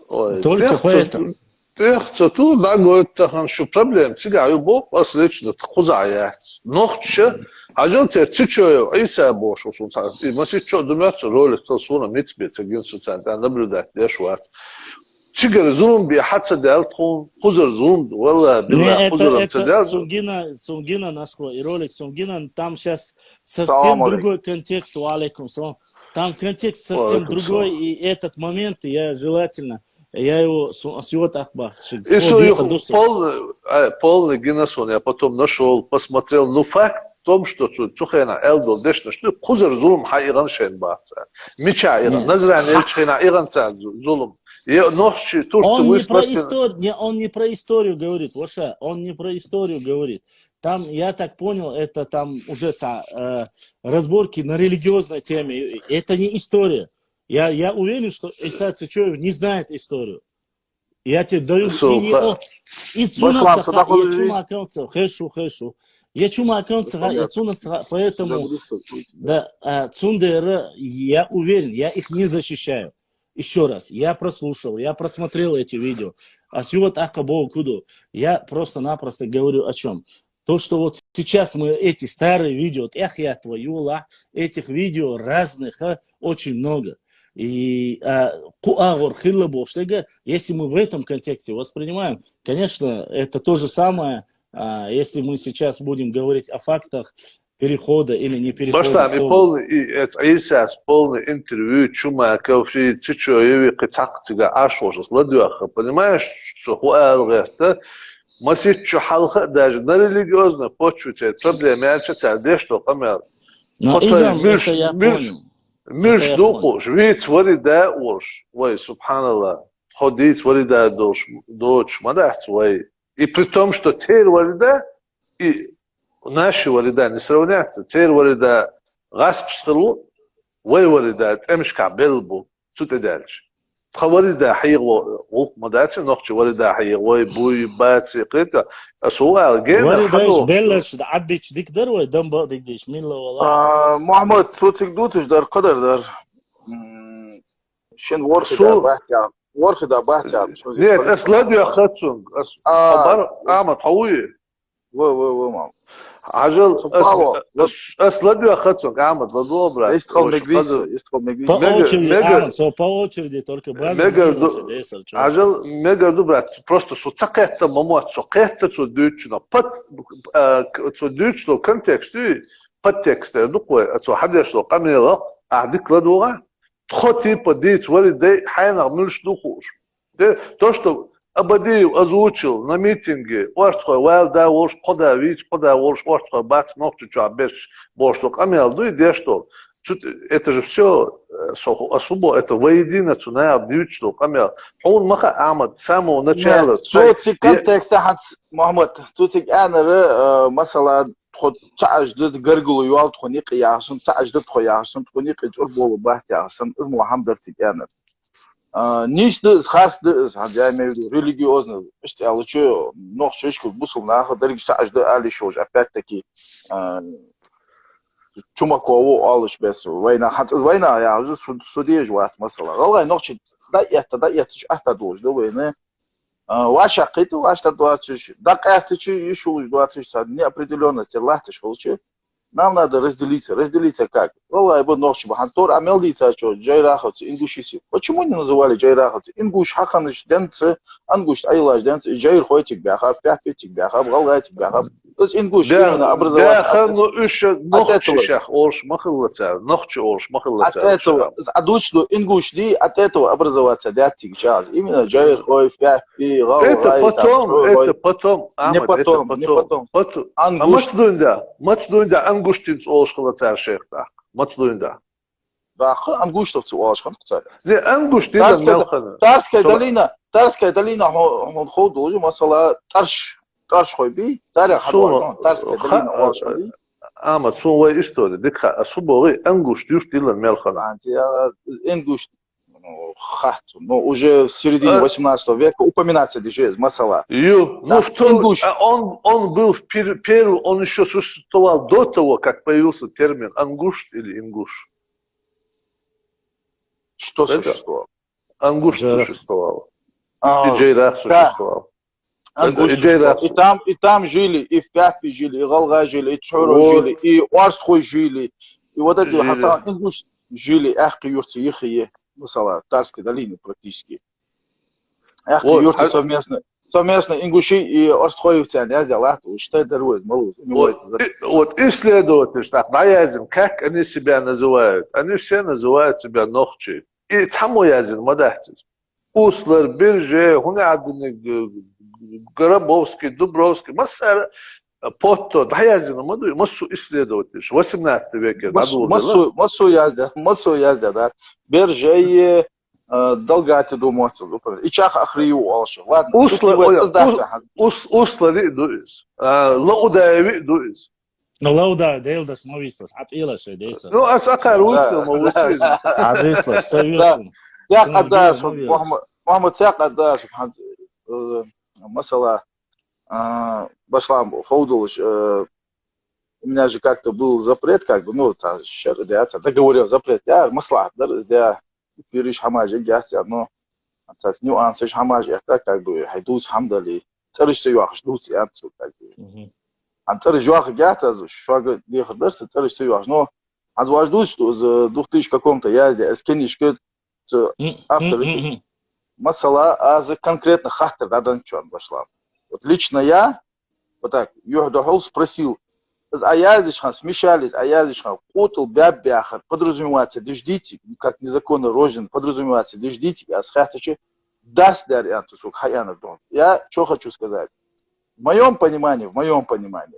Только поэтому. Тех тут да говорит, там что проблем. Тебя и бог ослично хузаят. Ночью, а жил те чичою, и се бош усунца. И мы сейчас думаем, что ролик толсуна митбет, агин суцан, да наблюдать, я шват. Чигер зум би хатса далтхун, хузер зум, вала била хузером это Сунгина нашло, и ролик Сунгина, там сейчас совсем другой контекст, алейкум салам. Там контекст совсем другой, и этот момент, я желательно, я его сьот ахбах. Полный геносон, я потом нашел, посмотрел, ну факт в том, что Цухена Элдол дешно, что хузер зулум ха Иран шен бахца. Меча Иран, назран эльчхена Иран ца зулум. Он не про историю говорит, Воша, он не про историю говорит. Там, я так понял, это там уже разборки на религиозной теме. Это не история. Я уверен, что Иса Цичоев не знает историю. Я тебе даю поэтому да, Цундера, я уверен, я их не защищаю. Еще раз, я прослушал, я просмотрел эти видео. А сьот Акабоу Куду, я просто-напросто говорю о чем. То, что вот сейчас мы эти старые видео, я твою этих видео разных очень много. И если мы в этом контексте воспринимаем, конечно, это то же самое, если мы сейчас будем говорить о фактах перехода или не перехода. Баштами полный интервью чума кавши цичоеви кацактига ашвошас ладуаха. Понимаешь, что хуалгерта масичу халха даже на религиозно почве проблемы альча дешто камер. Но изам это я понял. Мирш духу, жвиц варида орш, вай, субханаллах, ходить варида дочь, мадахт, вай. И при том, что теперь варида и наши варида не сравнятся. Теперь варида гаспшхилу, вай варида эмшка белбу, тут и дальше. وارد حقيقة مدرسة نقش وارد حقيقة ويبوي باتسي قيتا سؤال جينا وارد ايش بلش عبيش ديك در ويدم بقى ديك ديش مين لو والله محمد صوتك دوتش در قدر در شن ورخ دا بحث نيت اسلاد يا خاتسون اعمى طويل و مام عجل اسلاد يا خاتسون اعمى добра يستخدم по очереди только база عجل мега добра просто суцакета момот сокета цо дючно пат цо дючно контексту подтекст дукой цо хадешло камера аhdик ладуга тхоти подить валидей хайна мылш духуш то что Абадиев озвучил на митинге, Орского, Вайлда, Волш, Кода, Вич, Кода, Волш, Орского, Бакс, Ногчича, Беш, Боршток, Амелду и Дешток. Это же все особо, это воедино, Цуная, Дьючток, Амел. Он маха Амад с самого начала. Цутик контекст, Мохаммад, цутик анер, масала, تعجدت قرقلو يوال تخونيق ياحسن تعجدت خو ياحسن تخونيق يجور بولو باحت ياحسن اسمو حمدرتك анер. Ничто харсды я имею в виду религиозно, что лучше ног чешку бусул нахо дергишь ажды алишож опять-таки чумакову алыш без война я уже судья жват масала голай ногчи да я ахта дож да война ваша қиту ваша 20 да кастичи еще 20 сад неопределенности лахтиш лучше. Нам надо разделиться как? Голай бы ногчи бахантор амелдица что джайраховцы ингушиси. Почему не называли джайраховцы? Ингуш хаханыш денцы, ангуш айлаш денцы, джайр хойтик бяхаб, пяхпетик бяхаб, голгайтик бяхаб. То есть ингуш именно образовался. ну еще ногчи шах олш махаллаца, ногчи олш махаллаца. От этого, адучлу ингушли, от этого образоваться дятик час. Именно джайр хой фяпи гау Это потом, не потом. А мацдунда ангуштин олш халаца шехта. Мацдунда. Да, ангуштовцы олшхан кцар. Не ангуштин мелхана. Тарская долина он ходу уже масала тарш хой би, таря хадуан тарская долина олшхан. Ама цунвай история. Дикха асубори ангушт юштилан мелхана. Ингуш но уже в середине 18 века упоминается диджез масала. Он был первый, он еще существовал до того, как появился термин ангушт или ингуш. Что существовало? Ангуш существовал. И джейрах существовал. И там жили, и в Пяпе жили, и Галга жили, и Чуро жили, и Уарстхой жили. И вот эти ингуш жили, ахки юрцы ихие, масала, Тарской долины практически. Ахки юрцы совместно ингуши и Уарстхоевцы, они делают, что это рует, малу. Вот исследователи, так, Маязин, как они себя называют? Они все называют себя ногчи. И там Маязин, мадахтис. Услар, Бирже, Хунядин, Горобовский, Дубровский, Массара, Потто, Маязин, массу исследователей, 18 веке. Массу язда, да. Бирже, Долгати думать, и чах ахрию алши. Ладно, Услари дуис, Лаудаеви дуис. Ну, Лауда, Дейлдас, Мовистас, Атилас, Дейса. Ну, Асакар, Уистас, Адытлас, совершенно. Тяк отдашь, Мухаммад тяк отдашь, масала, Башлам Хаудулович, у меня же как-то был запрет, как бы, ну, договорил запрет, я масла, да, Пириш хамажи гяся, но нюансы хамажи, это как бы хайдус хамдали, царишься юахш дус янцу, как бы. А цариш юах гята, шага дехардерса, царишься юахш, но адваж дус, что за 2000 каком-то язде, эскенишке, автор, масала, а за конкретно хаттер, да, данчон пошла. Вот лично я, вот так, юхдахол спросил, аязычхан смешались, аязычхан кутул бябяхар, подразумевается дождите, как незаконно рожден, подразумевается дождите, а схатычи даст дарьянтусук хаянов дом. Я что хочу сказать? В моем понимании,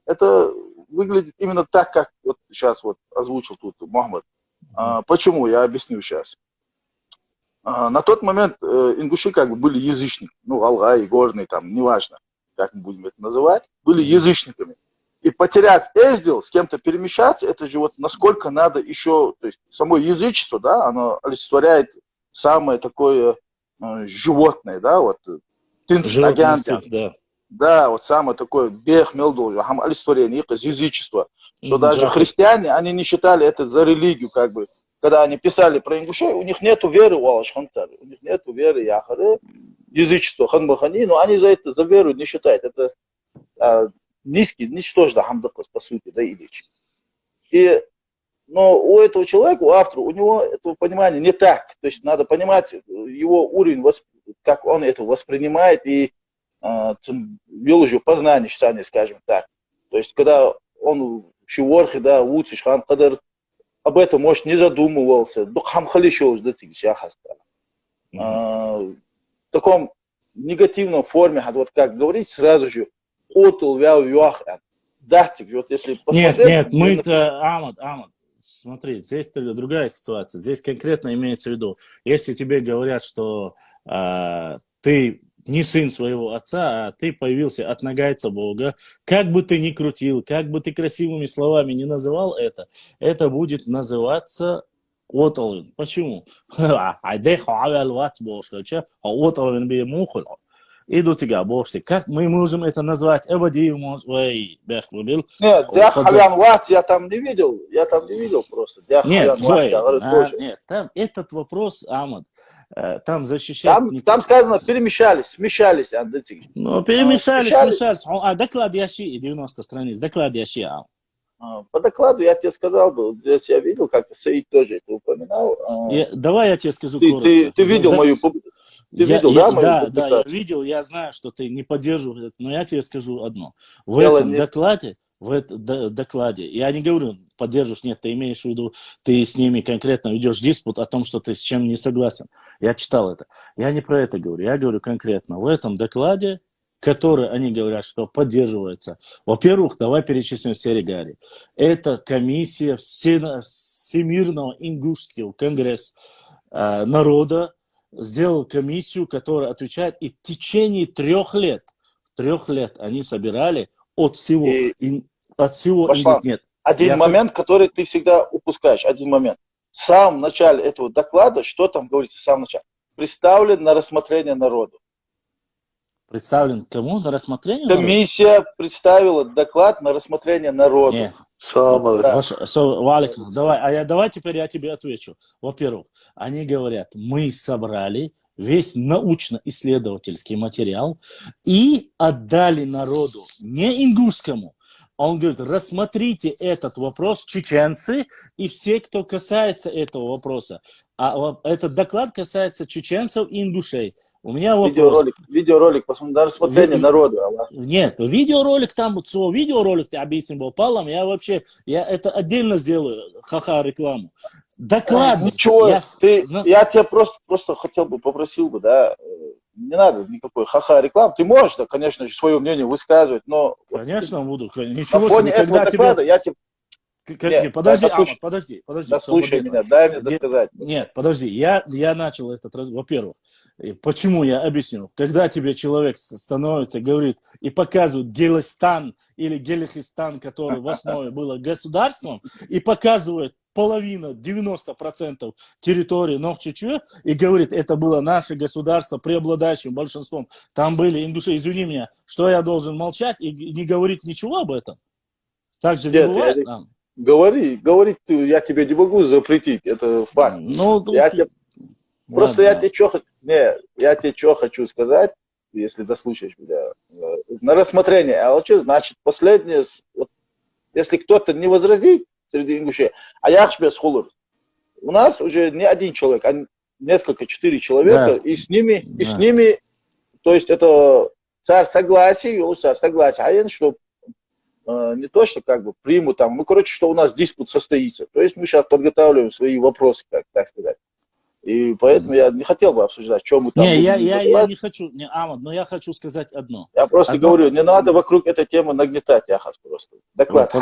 это выглядит именно так, как вот сейчас вот озвучил тут Мухаммад. Почему? Я объясню сейчас. На тот момент ингуши как бы были язычниками, ну, алгай, горные, там, неважно, как мы будем это называть, были язычниками. И потеряв эздил, с кем-то перемещаться, это же вот насколько надо еще, то есть само язычество, да, оно олицетворяет самое такое животное, да, вот, да. Да, вот самое такое, бех мелдул, олицетворение язычества, что даже христиане, они не считали это за религию, как бы, когда они писали про ингушей, у них нету веры у Алашхантар, у них нету веры Яхары, язычество, ханбахани, но они за веру не считают, это низкий, ничтожно хамдакас, по сути, да, Ильич. Но у этого человека, у автора, у него этого понимания не так. То есть надо понимать его уровень, как он это воспринимает и выложил познание, скажем так. То есть когда он в Шиворхе, да, Уциш, хан Кадар, об этом, может, не задумывался. В таком негативном форме, вот как говорить, сразу же, если нет, мы-то, Амад, смотри, здесь другая ситуация. Здесь конкретно имеется в виду, если тебе говорят, что ты не сын своего отца, а ты появился от нагайца Бога, как бы ты ни крутил, как бы ты красивыми словами не называл это будет называться отолын. Почему? Иду тебя, бошти. Как мы можем это назвать? Нет, я там не видел просто. Нет, там этот вопрос, Амад, там защищать... Там сказано, смешались. Ну, смешались. А доклад ящи, 90 страниц, доклад ящи. По докладу я тебе сказал, я видел, как-то Саид тоже это упоминал. Давай я тебе скажу коротко. Ты видел мою... Ты видел, да, мою да, я публикацию? видел, я знаю, что ты не поддерживаешь это, но я тебе скажу одно. В Дело этом не- докладе, докладе, я не говорю, поддерживаешь, нет, ты имеешь в виду, ты с ними конкретно ведешь диспут о том, что ты с чем не согласен. Я читал это. Я не про это говорю, я говорю конкретно. В этом докладе, который они говорят, что поддерживается. Во-первых, давай перечислим все регалии. Это комиссия Всемирного ингушского конгресса народа сделал комиссию, которая отвечает, и в течение 3 лет они собирали от всего, И от всего Башлан, нет. один Я момент, который ты всегда упускаешь. Один момент. В самом начале этого доклада, что там говорится в самом начале? Представлен на рассмотрение народу. представлен кому на рассмотрение? народа? Комиссия представила доклад на рассмотрение народу. Нет. Самое. Да. Валик, давай теперь я тебе отвечу. Во-первых, они говорят, мы собрали весь научно-исследовательский материал и отдали народу, не ингушскому. Он говорит, рассмотрите этот вопрос, чеченцы и все, кто касается этого вопроса. А этот доклад касается чеченцев и ингушей. У меня вопрос. Видеоролик, посмотри, на рассмотрение народу. Нет, видеоролик там, видеоролик ты объяснил был палом, я это отдельно сделаю, ха-ха, рекламу. Доклад. Ничего, я тебя просто хотел бы, попросил бы, да, не надо никакой ха-ха реклам. Ты можешь, да, конечно же, свое мнение высказывать, но... Конечно, буду. На Ничего фоне себе, этого доклада я тебе... Нет, подожди, дослушай. Амат, подожди. Дослушай меня, дай мне досказать. Нет, подожди, я начал этот раз, во-первых, почему я объясню. Когда тебе человек становится, говорит и показывает Гелистан или Гелихистан, который в основе было государством, и показывает половина, 90% территории Нохчичу, и говорит, это было наше государство преобладающим большинством. Там были ингуши, извини меня, что я должен молчать и не говорить ничего об этом? Так же не бывает? Говори, я тебе не могу запретить, это факт. Просто я тебе что хочу сказать, если дослушаешь меня. На рассмотрение АЛЧ, значит, последнее, вот, если кто-то не возразит среди ингушей, а я тебе схулur. У нас уже не один человек, а несколько, 4 человека, и с ними, то есть это царь согласия, что не то, что как бы примут там, что у нас диспут состоится. То есть мы сейчас подготавливаем свои вопросы, как так сказать. И поэтому я не хотел бы обсуждать, что мы там... Я не хочу, Амад, но я хочу сказать одно. Я просто говорю, не надо вокруг этой темы нагнетать, Яхас, просто. Доклад.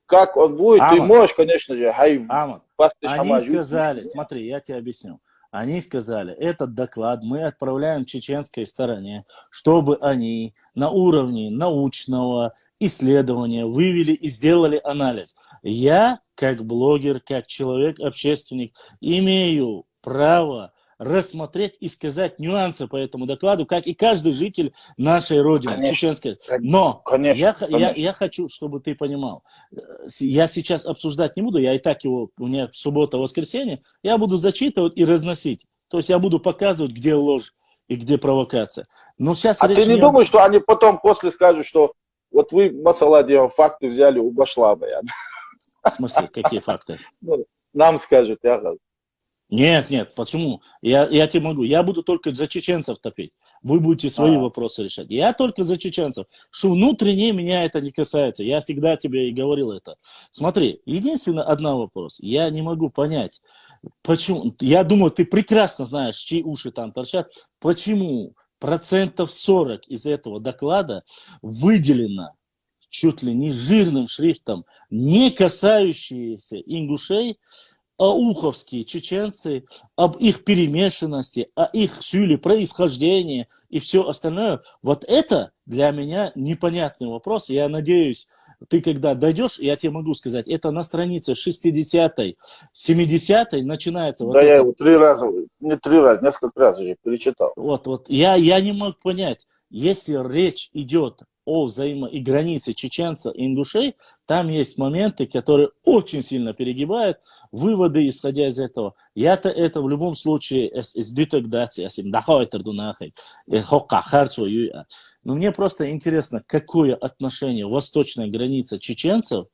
Как он будет, Амад, ты можешь, конечно же, Амад, они сказали, смотри, я тебе объясню. Они сказали, этот доклад мы отправляем чеченской стороне, чтобы они на уровне научного исследования вывели и сделали анализ. Я, как блогер, как человек, общественник, имею право рассмотреть и сказать нюансы по этому докладу, как и каждый житель нашей родины, конечно, чеченской. Но я хочу, чтобы ты понимал, я сейчас обсуждать не буду, я и так его, у меня суббота-воскресенье, я буду зачитывать и разносить. То есть я буду показывать, где ложь и где провокация. Но сейчас ты не думаешь, что они потом после скажут, что вот вы, масаладием, факты взяли у Башлаба? В смысле, какие факты? Нам скажут, я... Нет, почему? Я тебе могу. Я буду только за чеченцев топить. Вы будете свои вопросы решать. Я только за чеченцев. Что внутренне меня это не касается. Я всегда тебе и говорил это. Смотри, единственный один вопрос. Я не могу понять, почему. Я думаю, ты прекрасно знаешь, чьи уши там торчат. Почему 40% из этого доклада выделено чуть ли не жирным шрифтом, не касающиеся ингушей, ауховские чеченцы, об их перемешанности, о их силе происхождения и все остальное. Вот это для меня непонятный вопрос. Я надеюсь, ты когда дойдешь, я тебе могу сказать, это на странице 60-й, 70-й начинается. Да, я его несколько раз уже перечитал. Вот, я не мог понять, если речь идет о и границе чеченца и ингушей, там есть моменты, которые очень сильно перегибают, выводы, исходя из этого. Я-то это в любом случае но мне просто интересно, какое отношение восточная граница чеченцев,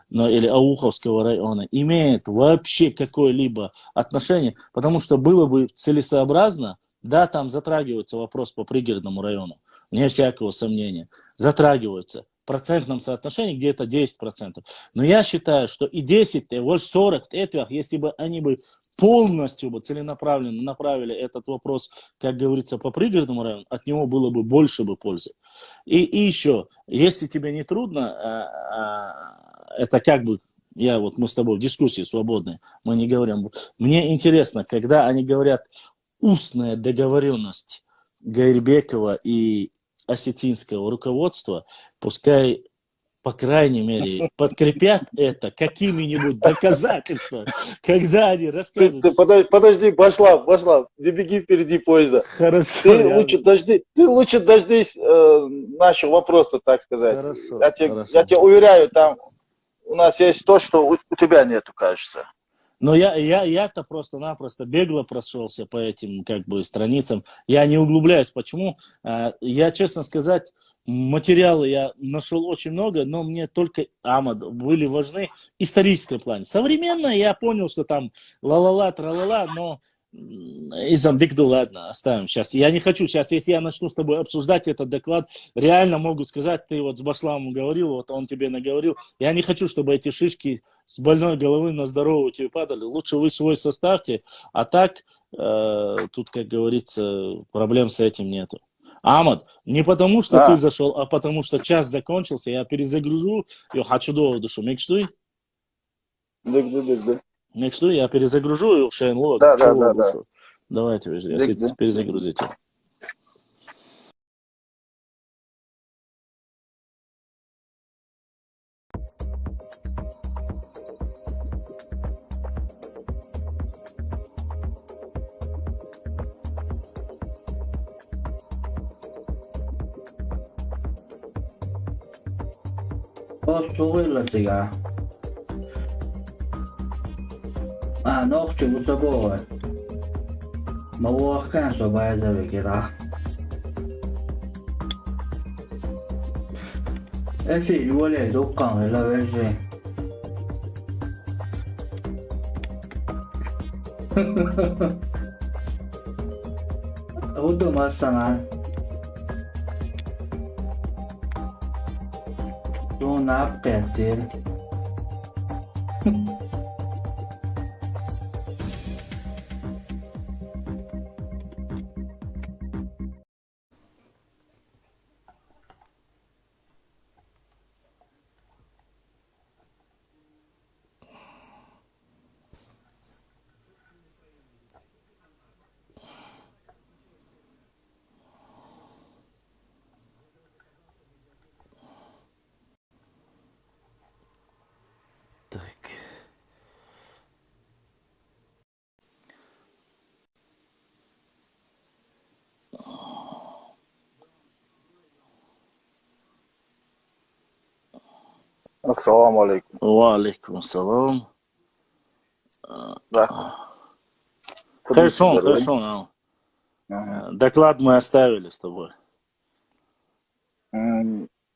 или Ауховского района имеет вообще какое-либо отношение, потому что было бы целесообразно Да, там затрагивается вопрос по пригородному району, вне всякого сомнения. Затрагиваются. В процентном соотношении где-то 10%. Но я считаю, что и 10, и вот 40, если бы они бы полностью бы целенаправленно направили этот вопрос, как говорится, по пригородному району, от него было бы больше бы пользы. И еще, если тебе не трудно, это как бы, мы с тобой в дискуссии свободной, мы не говорим. Мне интересно, когда они говорят устная договоренность Гайрбекова и осетинского руководства, пускай, по крайней мере, подкрепят это какими-нибудь доказательствами, когда они рассказывают. Подожди, Башлав, не беги впереди поезда. Хорошо. Ты лучше дождись нашего вопроса, так сказать. Хорошо, я тебя уверяю, там у нас есть то, что у тебя нету, кажется. Но я-то просто-напросто бегло прошелся по этим страницам. Я не углубляюсь. Почему? Я, честно сказать, материалы я нашел очень много, но мне только, Амад, были важны в историческом плане. Современно я понял, что там ла-ла-ла, тра-ла-ла, но Изамбикду, ладно, оставим сейчас. Я не хочу сейчас, если я начну с тобой обсуждать этот доклад, реально могут сказать, ты вот с Башлавом говорил, вот он тебе наговорил. Я не хочу, чтобы эти шишки с больной головы на здоровую тебе падали. Лучше вы свой составьте, а так тут, как говорится, проблем с этим нету. Амад, не потому, что ты зашел, а потому, что час закончился, я перезагружу, я хочу душу. Мекштуй? Да. Мекштуй, я перезагружу, и Шейнло. Да. Давайте, перезагрузите. Noch zu Sabor. Mauer kann so weiter wie gedacht. في الولد وقع لا وجه هو ما صنع دون عبقتل Ассаламу алейкум. Ва алейкум ассалам. Да. Хорошо. Доклад мы оставили с тобой.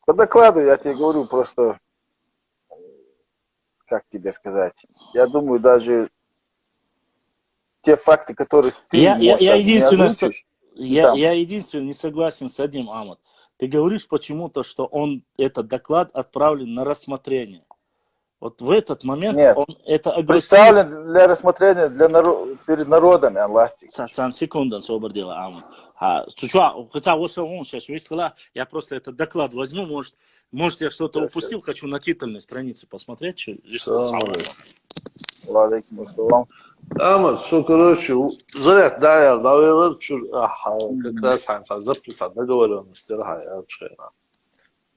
По докладу я тебе говорю просто, как тебе сказать, я думаю, даже те факты, которые ты Я единственное, не я единственное не согласен с одним, Амад. Ты говоришь почему-то, что этот доклад отправлен на рассмотрение. Вот в этот момент он это представлен для рассмотрения перед народами, Аллах. Секунду, освободила, Амад. Я просто этот доклад возьму, может я что-то упустил, хочу на титульной странице посмотреть. Алейкум ассалам. Амад, что, короче, заряд, да, я наверное, как раз Ханса записал договоренность, я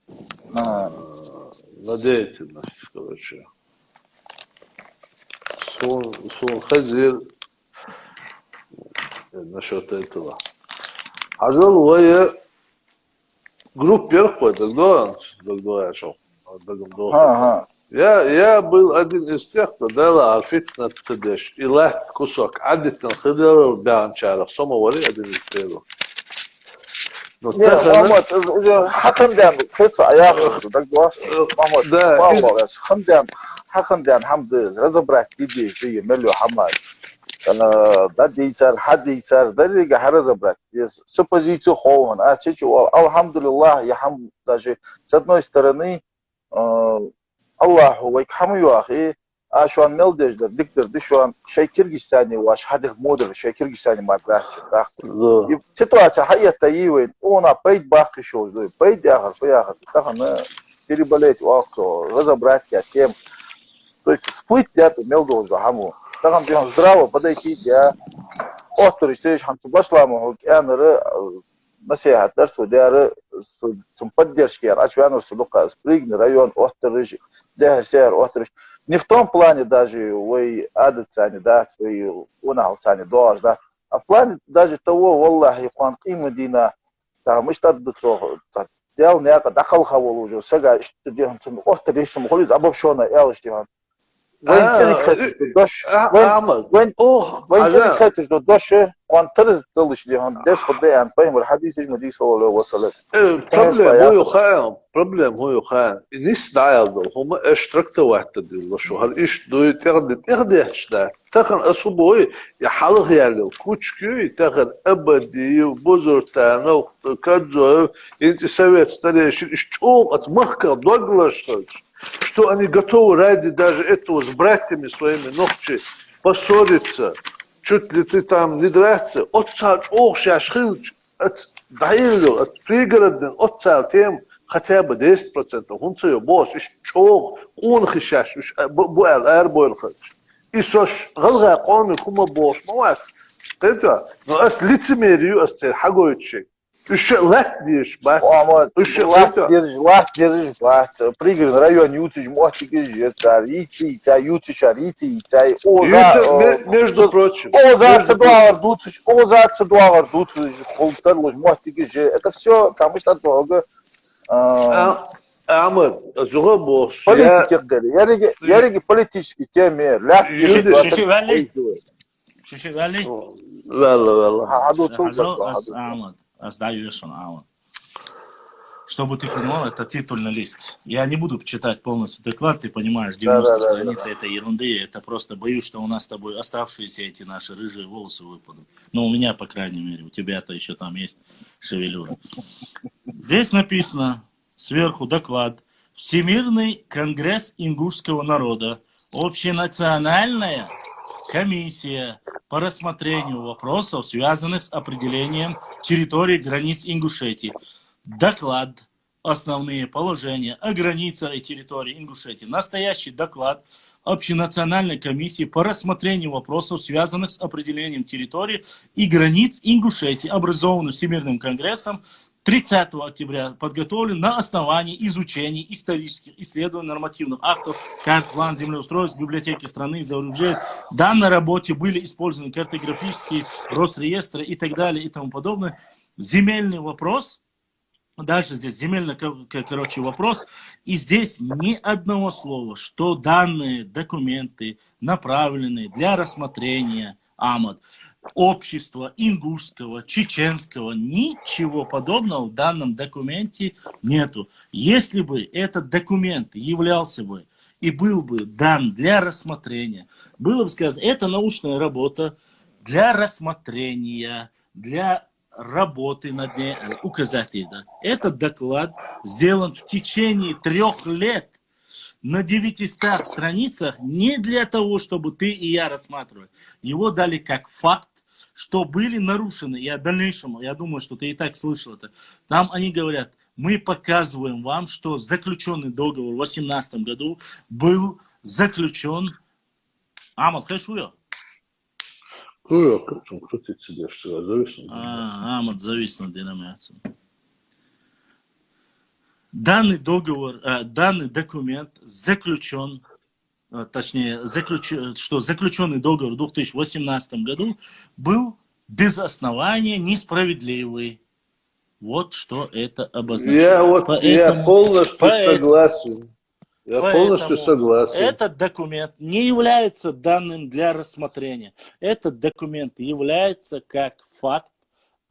на деятельность, короче. Сон Хазир насчет этого. Ажал Уайя группер какой-то, да, шел. Я был один из тех, кто дала фитнес цедеш и лет кусок. Адитан хидер бянчаров. Самовали один из первых. Мамад, уже хакандян, фитва аяху, так глас. Мамад, мамад, хакандян, хамды, разобрать идеи, мелю хамаз. да дейцар, хад дейцар, да рига хараза, брат. С позицию хоун, а чечу, алхамдулиллах, я хам даже с одной стороны, Аллаху вайкхаму юахи, а şu an meldejler diktirdi şu an şey Kırgızistan'ı vaş hadir model şey Kırgızistan'ı markaçı da. Да. Ситуация hayata iyi ona пойд бахи şoldu. Пойд яхар, пояхар. Тахана переболеть вахто, разобрать я тем. То есть всплыть я-то мелдожду хаму. Тахам бихан здраво подойти я. Оттор işte хамту башламу кенары насихаттар судяры zum поддержки Ачвянов Сулука, Спригный район, Отторыж, Дехерсер, Отторыж. Не в том плане даже вы адацани, да, свои уналцани, дож, да, а в плане даже того, Аллах, Иван Кимадина, там, штат Дуцов, дел някак дахал хавол уже, сега, что делаем, Отторыж, холиз, обобщенно, элштихан. Вен كانت جو دوش وان ترز دلش دي هون داش خدي عن فهم الحديث المدي صلى الله عليه وسلم Problem هو يخان نيس دايالدو هما اشتركت واحد دي شو هل ايش دو تغدي اشتا تخن اصبوي يا حلق يالو كوتشكي تخن ابدي بوزرتانا كادزو انت سويت ستاريش اشتوق اتمخكر доглаш что они готовы ради даже этого с братьями своими ногти поссориться, чуть ли ты там не драться, отцач, шашхилч, от даилю, от пригороден, отцал тем хотя бы 10%, он цею босс, чог, он хищаш, буэл, аэрбойл хач. И сош, галга коми кума босс, мавац. Ты-то, но ас лицемерию, ас цель хагоючек. Еще лак дишь, бат. Лак держишь, пригород район Ютич, мостики жета, Ицай, между прочим. Озаца дуавар дуцич, полтерлож, мостики же, это все, там что долго. Ахмед, зуга босс. Политики говорили, я политические темы, лак Шишигали? Валла. Ахмед. Остаюсь он, Алан. Чтобы ты понимал, это титульный лист. Я не буду читать полностью доклад, ты понимаешь, 90 страниц это ерунды, это просто боюсь, что у нас с тобой оставшиеся эти наши рыжие волосы выпадут. Но у меня, по крайней мере, у тебя-то еще там есть шевелюра. Здесь написано сверху доклад. Всемирный конгресс ингушского народа. Общенациональная комиссия по рассмотрению вопросов, связанных с определением территории границ Ингушетии. Доклад. Основные положения о границах и территории Ингушетии. Настоящий доклад Общенациональной комиссии по рассмотрению вопросов, связанных с определением территории и границ Ингушетии, образованный Всемирным конгрессом 30 октября, подготовлен на основании изучения исторических исследований нормативных актов, карт, план землеустройств, библиотеки страны, зарубежья. В данной работе были использованы картографические Росреестры и так далее и тому подобное. Земельный вопрос, дальше здесь земельный, вопрос, и здесь ни одного слова, что данные документы направлены для рассмотрения общества ингушского, чеченского, ничего подобного в данном документе нету. Если бы этот документ являлся бы и был бы дан для рассмотрения, было бы сказано, это научная работа для рассмотрения, для работы над ней, указатель. Да. Этот доклад сделан в течение 3 лет. На 900 страницах не для того, чтобы ты и я рассматривали. Его дали как факт, что были нарушены. Я в дальнейшем, я думаю, что ты и так слышал это. Там они говорят, мы показываем вам, что заключенный договор в 2018 году был заключен... Амад, хэшуя? Кто ты тебе что завис? Амад завис на деноминацию. Данный договор, данный документ заключен, точнее, что заключенный договор в 2018 году был без основания несправедливый. Вот что это обозначает. Я полностью согласен. Этот документ не является данным для рассмотрения. Этот документ является как факт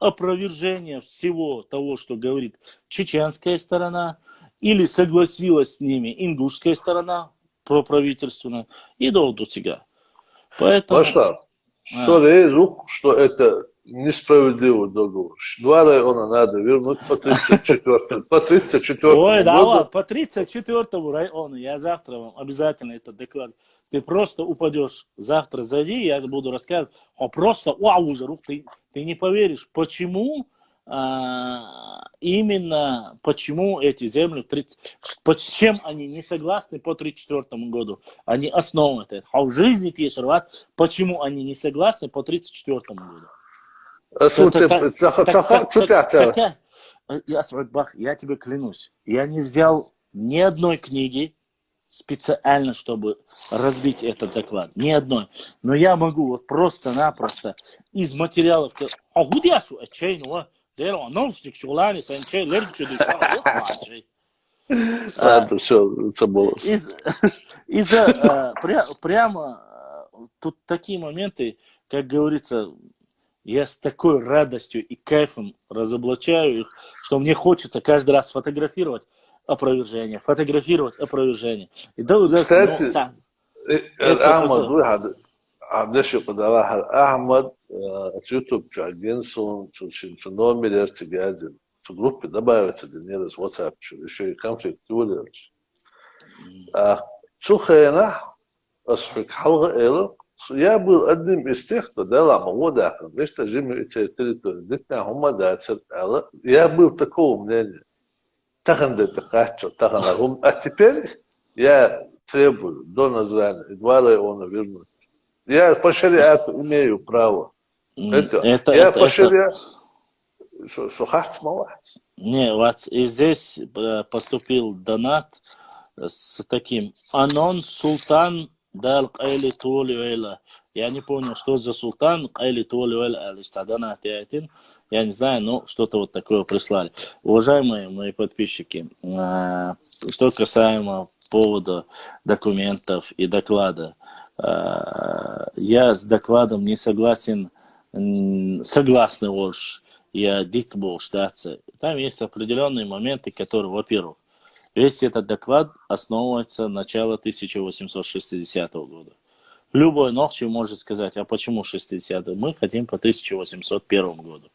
опровержение всего того, что говорит чеченская сторона, или согласилась с ними ингушская сторона, проправительственная, и до утюга. Поэтому... Что резу, что это несправедливый договор. 2 района надо вернуть по 34 Ой, да году. ладно, по 34-му району я завтра вам обязательно это доклад. Ты просто упадешь. Завтра зайди, я буду рассказывать. Просто вау, уже, ты не поверишь, почему именно почему эти земли, с чем они не согласны по 34 году. Они основаны. А в жизни те шарват, почему они не согласны по 34 году. Я тебе клянусь, я не взял ни одной книги специально, чтобы разбить этот доклад. Ни одной. Но я могу вот просто-напросто из материалов... Ладно, все, это было. Прямо тут такие моменты, как говорится, я с такой радостью и кайфом разоблачаю их, что мне хочется каждый раз фотографировать опровержение. И кстати, Ахмад, عندش قدرة أحمد يوتيوب агентство номер ارتجازي جروب добавится генерис WhatsApp еще и конфликтует сухена أصبح حلقة إله я был одним из тех, кто дала молода, конечно, жили эти территории, детям هم даются, я был такого мнения, а теперь я требую до названия 2 района вернуть. Я по шариату имею право. Я по шариату... Сухарц молодец. Не, вот и здесь поступил донат с таким «Анон Султан дал Кайли Туолюэла». Я не понял, что за Султан Кайли Туолюэла, я не знаю, но что-то вот такое прислали. Уважаемые мои подписчики, что касаемо повода документов и доклада, я с докладом не согласен, согласен уж, я дитбол штатцы. Там есть определенные моменты, которые, во-первых, весь этот доклад основывается на начало 1860 года. Любой ночью может сказать, а почему 60-й? Мы хотим по 1801 году.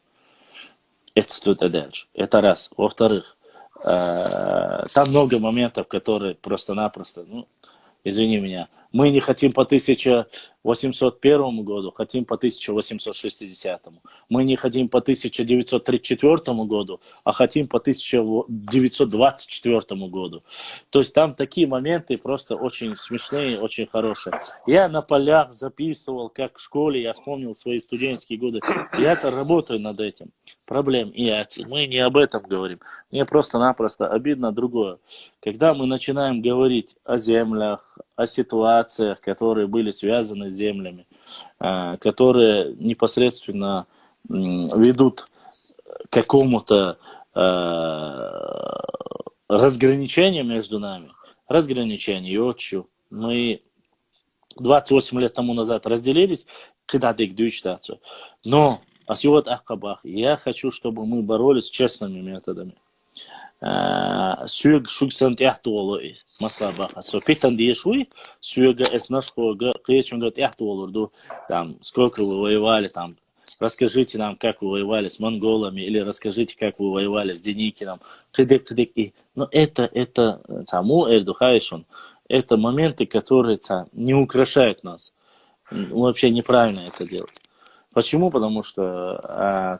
Это тут и дальше. Это раз. Во-вторых, там много моментов, которые просто-напросто, извини меня, мы не хотим по 1801 году, хотим по 1860. Мы не хотим по 1934 году, а хотим по 1924 году. То есть там такие моменты просто очень смешные, очень хорошие. Я на полях записывал, как в школе, я вспомнил свои студенческие годы. Я-то работаю над этим. Проблем нет. Мы не об этом говорим. Мне просто-напросто обидно другое. Когда мы начинаем говорить о землях, о ситуациях, которые были связаны с землями, которые непосредственно ведут к какому-то разграничению между нами, разграничению отчу. Мы 28 лет тому назад разделились, но я хочу, чтобы мы боролись честными методами. Сүйег шүксан тяхты олы маслабаха. Сопитан дешуй, сүйега эснашхога кычунга тяхты олурду. Там, сколько вы воевали, там, расскажите нам, как вы воевали с монголами, или расскажите, как вы воевали с Деникиным. Но это саму Эрдухайшун, это моменты, которые не украшают нас. Вообще неправильно это делать. Почему? Потому что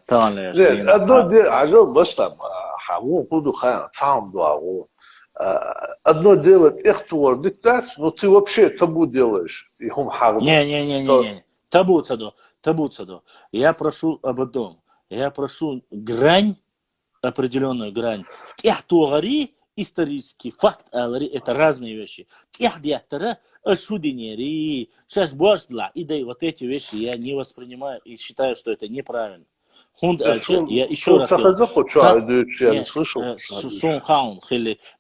одно дело эхтуар диктат, но ты вообще табу делаешь. Не. Табу цадо. Я прошу об одном. Я прошу грань, определенную грань. Эхтуари, исторический факт, это разные вещи. Эхдиаттара, ашудинери, сейчас бождла, и да и вот эти вещи я не воспринимаю и считаю, что это неправильно. Я еще раз говорю.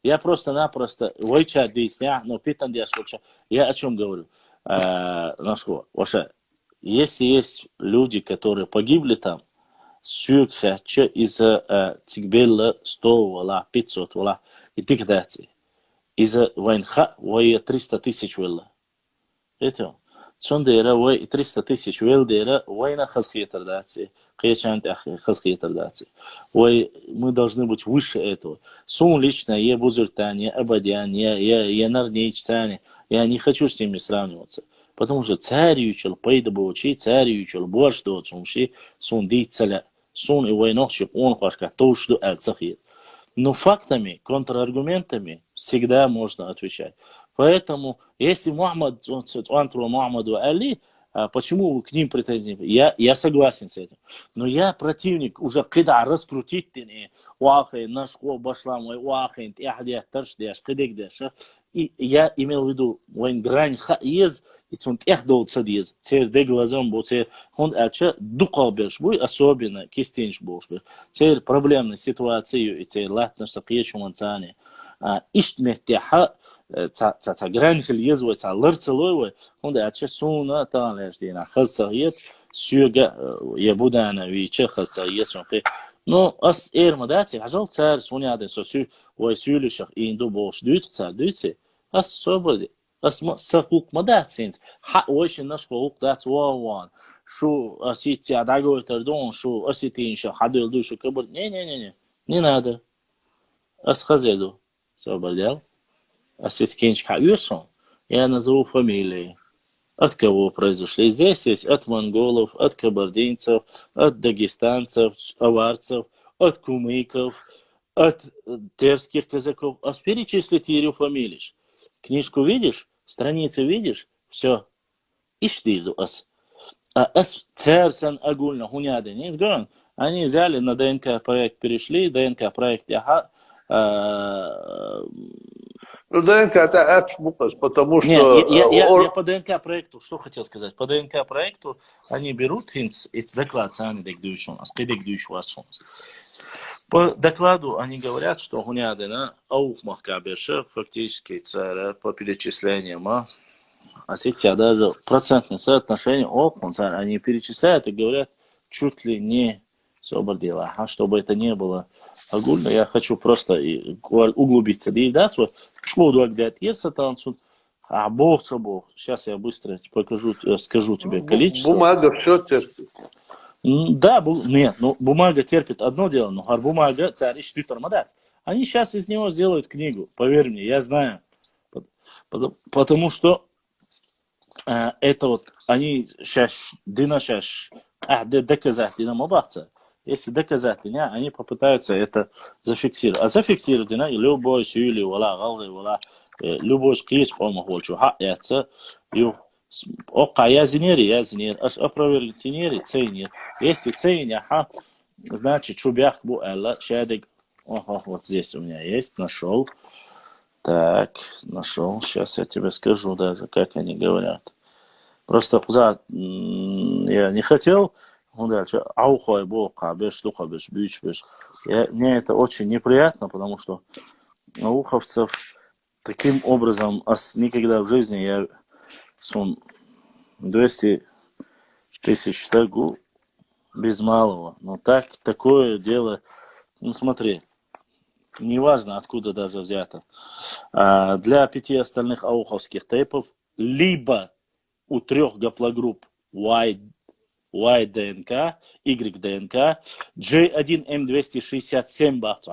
Я просто-напросто я о чем говорю? Если есть люди, которые погибли там, из-за тигбелла 100 вала, 500 вала, и тикдации. Из-за войнха, 300 тысяч вала. Это Сондера, ой, 300 тысяч велдера, ой, на хазхитардации, кечант хазхитардации. Ой, мы должны быть выше этого. Сун лично, я бузуртан, я абадян, я нарничцани, я не хочу с ними сравниваться. Потому что царь учил, пойда бы учи, царь учил, борщ до цунши, сун дицаля, сун и войнохчик, он хашка, то, что захит. Но фактами, контраргументами всегда можно отвечать. Поэтому, если Мухаммад, Мухаммаду Али, почему к ним претензии? Я согласен с этим. Но я противник уже, когда раскрутить ты, уахай, наш башлам, уахай, тяхдя, таршдяш, кадегдяш. И я имел в виду, вайн грань хаиз, и цун тяхдол цадиз, цер де глазом был, цер он ача дукалбеш, буй особенно кистенш был. Цер проблемная ситуация, и цер латнаш сакьечу манцане. Иштметтяха, ца грань хильезвой, ца ларцелой, он ача суна талеш дина, хасагет, сюга, я будана вича хасагет, но ас эрмадати, ажал цар суняден сосю, ой сюлишах и инду болш дүйт цар дүйтсе, ас сободи. Ас сахук мадатсинс, ха очень наш хаук дат ван, шу асити адагой тардон, шу асити инша хадел душу кабр, не надо. Ас хазеду, сободел, асит кенч хаюсон, я назову фамилии. От кого произошли? Здесь есть от монголов, от кабардинцев, от дагестанцев, аварцев, от кумыков, от терских казаков. А перечислить ее фамилии. Книжку видишь? Страницу видишь? Все. Иштиду ас. А ас церсан агульно хуняды не изгоран. Они взяли на ДНК проект, перешли, ДНК проект яха. Ну, ДНК это апшмукас, потому что... Я по ДНК проекту, что хотел сказать? По ДНК проекту они берут из доклада, по докладу они говорят, что гунядина аухмах кабеша фактически царя по перечислениям, а сейчас даже процентное соотношение они перечисляют и говорят чуть ли не собордела, чтобы это не было огульно. Я хочу просто углубиться. Что говорят, если танцуют, а Бог. Сейчас я быстро покажу, скажу тебе количество. Бумага все терпит. Да, нет, ну бумага терпит одно дело, но бумага царь ищет тормодать. Они сейчас из него сделают книгу, поверь мне, я знаю. Потому что это вот, они сейчас, доказать, динамобаться. Если доказать, они попытаются это зафиксировать. А зафиксировать, любой сюли, любой скрич, по-моему, хочу, это, ока язинер, аж опровергнер, цейнер. Если цейнер, значит, чубях бу элла, шадик, вот здесь у меня есть, нашел. Так, нашел, сейчас я тебе скажу даже, как они говорят. Просто я не хотел, дальше, мне это очень неприятно, потому что науховцев таким образом никогда в жизни я 200 тысяч тагу без малого. Но такое дело, смотри, неважно откуда даже взято. Для 5 остальных ауховских тейпов либо у 3 гаплогрупп Y-ДНК, Y-ДНК, J1M267 бахцу,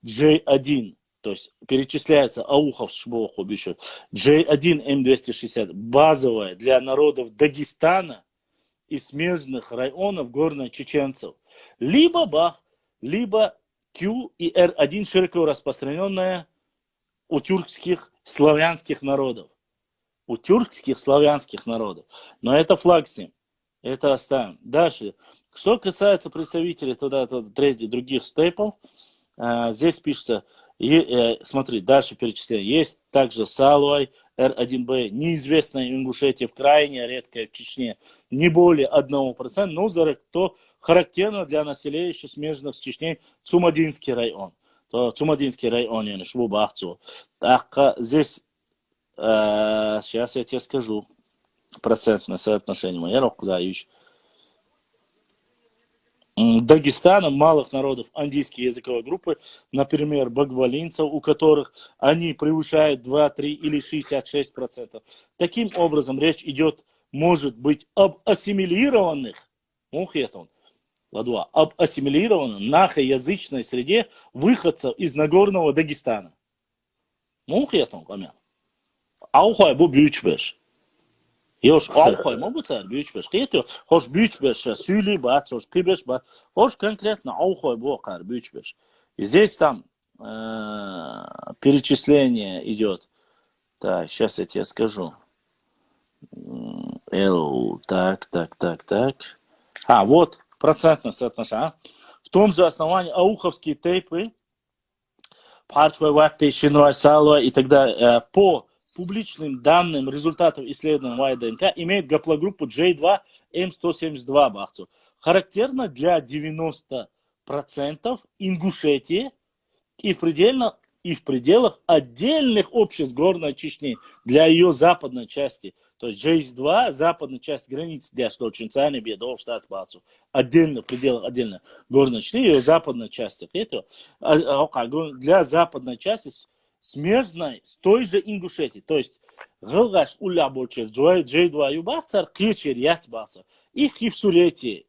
J1, то есть перечисляется аухов шбоху бишут, J1M260 базовая для народов Дагестана и смежных районов горно-чеченцев. Либо бах, либо Q и R1 широко распространенная у тюркских славянских народов. У тюркских славянских народов. Но это флаг с ним. Это оставим. Дальше. Что касается представителей других стейпов, здесь пишется, смотри, дальше перечисление. Есть также Салуай, R1B, неизвестная Ингушетия, в крайне редкая в Чечне, не более 1%, но то характерно для населения смежных с Чечней Цумадинский район. Цумадинский район, я не шву. Так, здесь, сейчас я тебе скажу. Процентное соотношение. Я рукзаюсь. Дагестаном малых народов андийские языковые группы, например, багвалинцев, у которых они превышают 2, 3 или 66%. Таким образом, речь идет может быть об ассимилированных, об ассимилированном нахоязычной среде выходцев из Нагорного Дагестана. Аухай бу бючбеш. Yoş aухай могу царь бючбеш. Кетю, хош бючбеш, сюли бат, хош кибеш бат, хош конкретно аухай бу кар бючбеш. И здесь там перечисление идет. Так, сейчас я тебе скажу. Так. Вот процентное соотношение. В том же основании ауховские тейпы, Парчвай, Ваппи, Шинрай, Салва и так далее, по публичным данным результатов исследования ДНК имеют гаплогруппу J2 M172 бахцу. Характерно для 90% Ингушетии и в пределах отдельных обществ Горной Чечни для ее западной части. То есть J2, западная часть границы, где что Чинцани, Бедол, штат Бацу. Отдельно, в пределах отдельно Горной Чечни, ее западная часть. Для западной части смежной с той же Ингушетией. То есть Галгаш Улля Борчев, J2 Юбахцар, Кечер, Ятбахцар. Их Хивсулетии.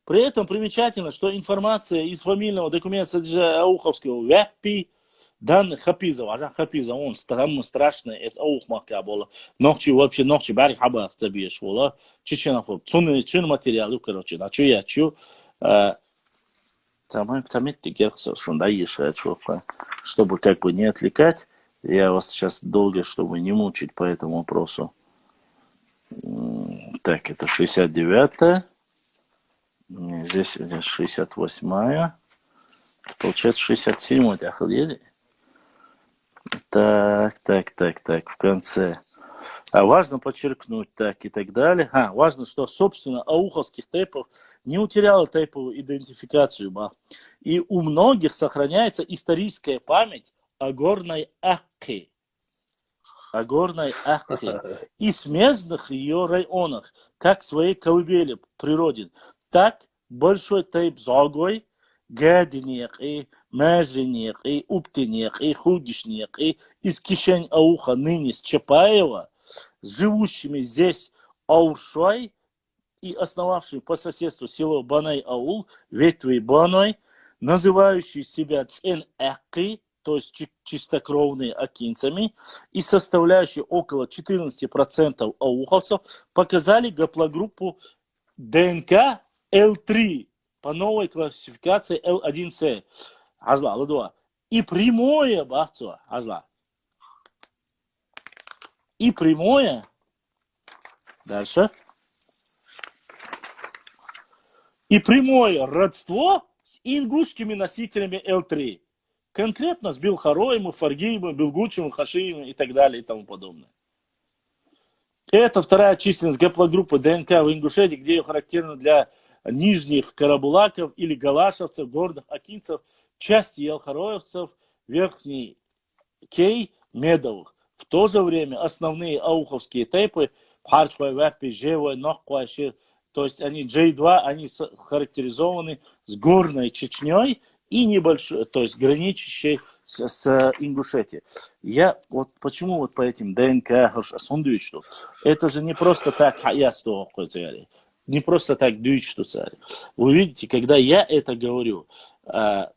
При этом примечательно, что информация из фамильного документа содержит Ауховского Вяппи, данных Хапизова, Хапиза, он самый страшный, это Аухмака было. Ночи вообще, барик хаба стабиешь, вола. Чеченов, чин материалы, короче, на чё я чё. Там это герцог, что да, чтобы как бы не отвлекать. Я вас сейчас долго, чтобы не мучить по этому вопросу. Так, это 69-я. Здесь 68-я. Получается 67-я. Так, в конце. Важно подчеркнуть, так и так далее. Важно, что, собственно, ауховских тейпов не утеряла тейповую идентификацию. И у многих сохраняется историческая память о горной Ахке. И смежных ее районах, как в своей колыбели природе. Так, большой тейп Загой, Гадинек, и Меженек, и Уптенек, и Худишнек, и из Кишень Ауха, ныне с Чапаева, с живущими здесь Ауршой и основавшими по соседству село Банай-Аул, ветви Баной, называющие себя Цен-Экки, то есть чистокровные акинцами, и составляющие около 14% ауховцев, показали гаплогруппу ДНК L3 по новой классификации L1C. И прямое, дальше, и прямое родство с ингушскими носителями L3. Конкретно с Билхароем, Фаргиевым, Билгучевым, Хашиевым и так далее и тому подобное. Это вторая численность гаплогруппы ДНК в Ингушетии, где ее характерно для нижних карабулаков или галашевцев, горных акинцев, части елхароевцев, верхний кей, медовых. В то же время основные ауховские тейпы, Харчвай, Ваппи, Жевой, Нохквай, то есть они J2, они характеризованы с горной Чечней и небольшой, то есть граничащей с Ингушетией. Я вот почему вот по этим ДНК, что это же не просто так, не просто так дючту царь. Вы видите, когда я это говорю, когда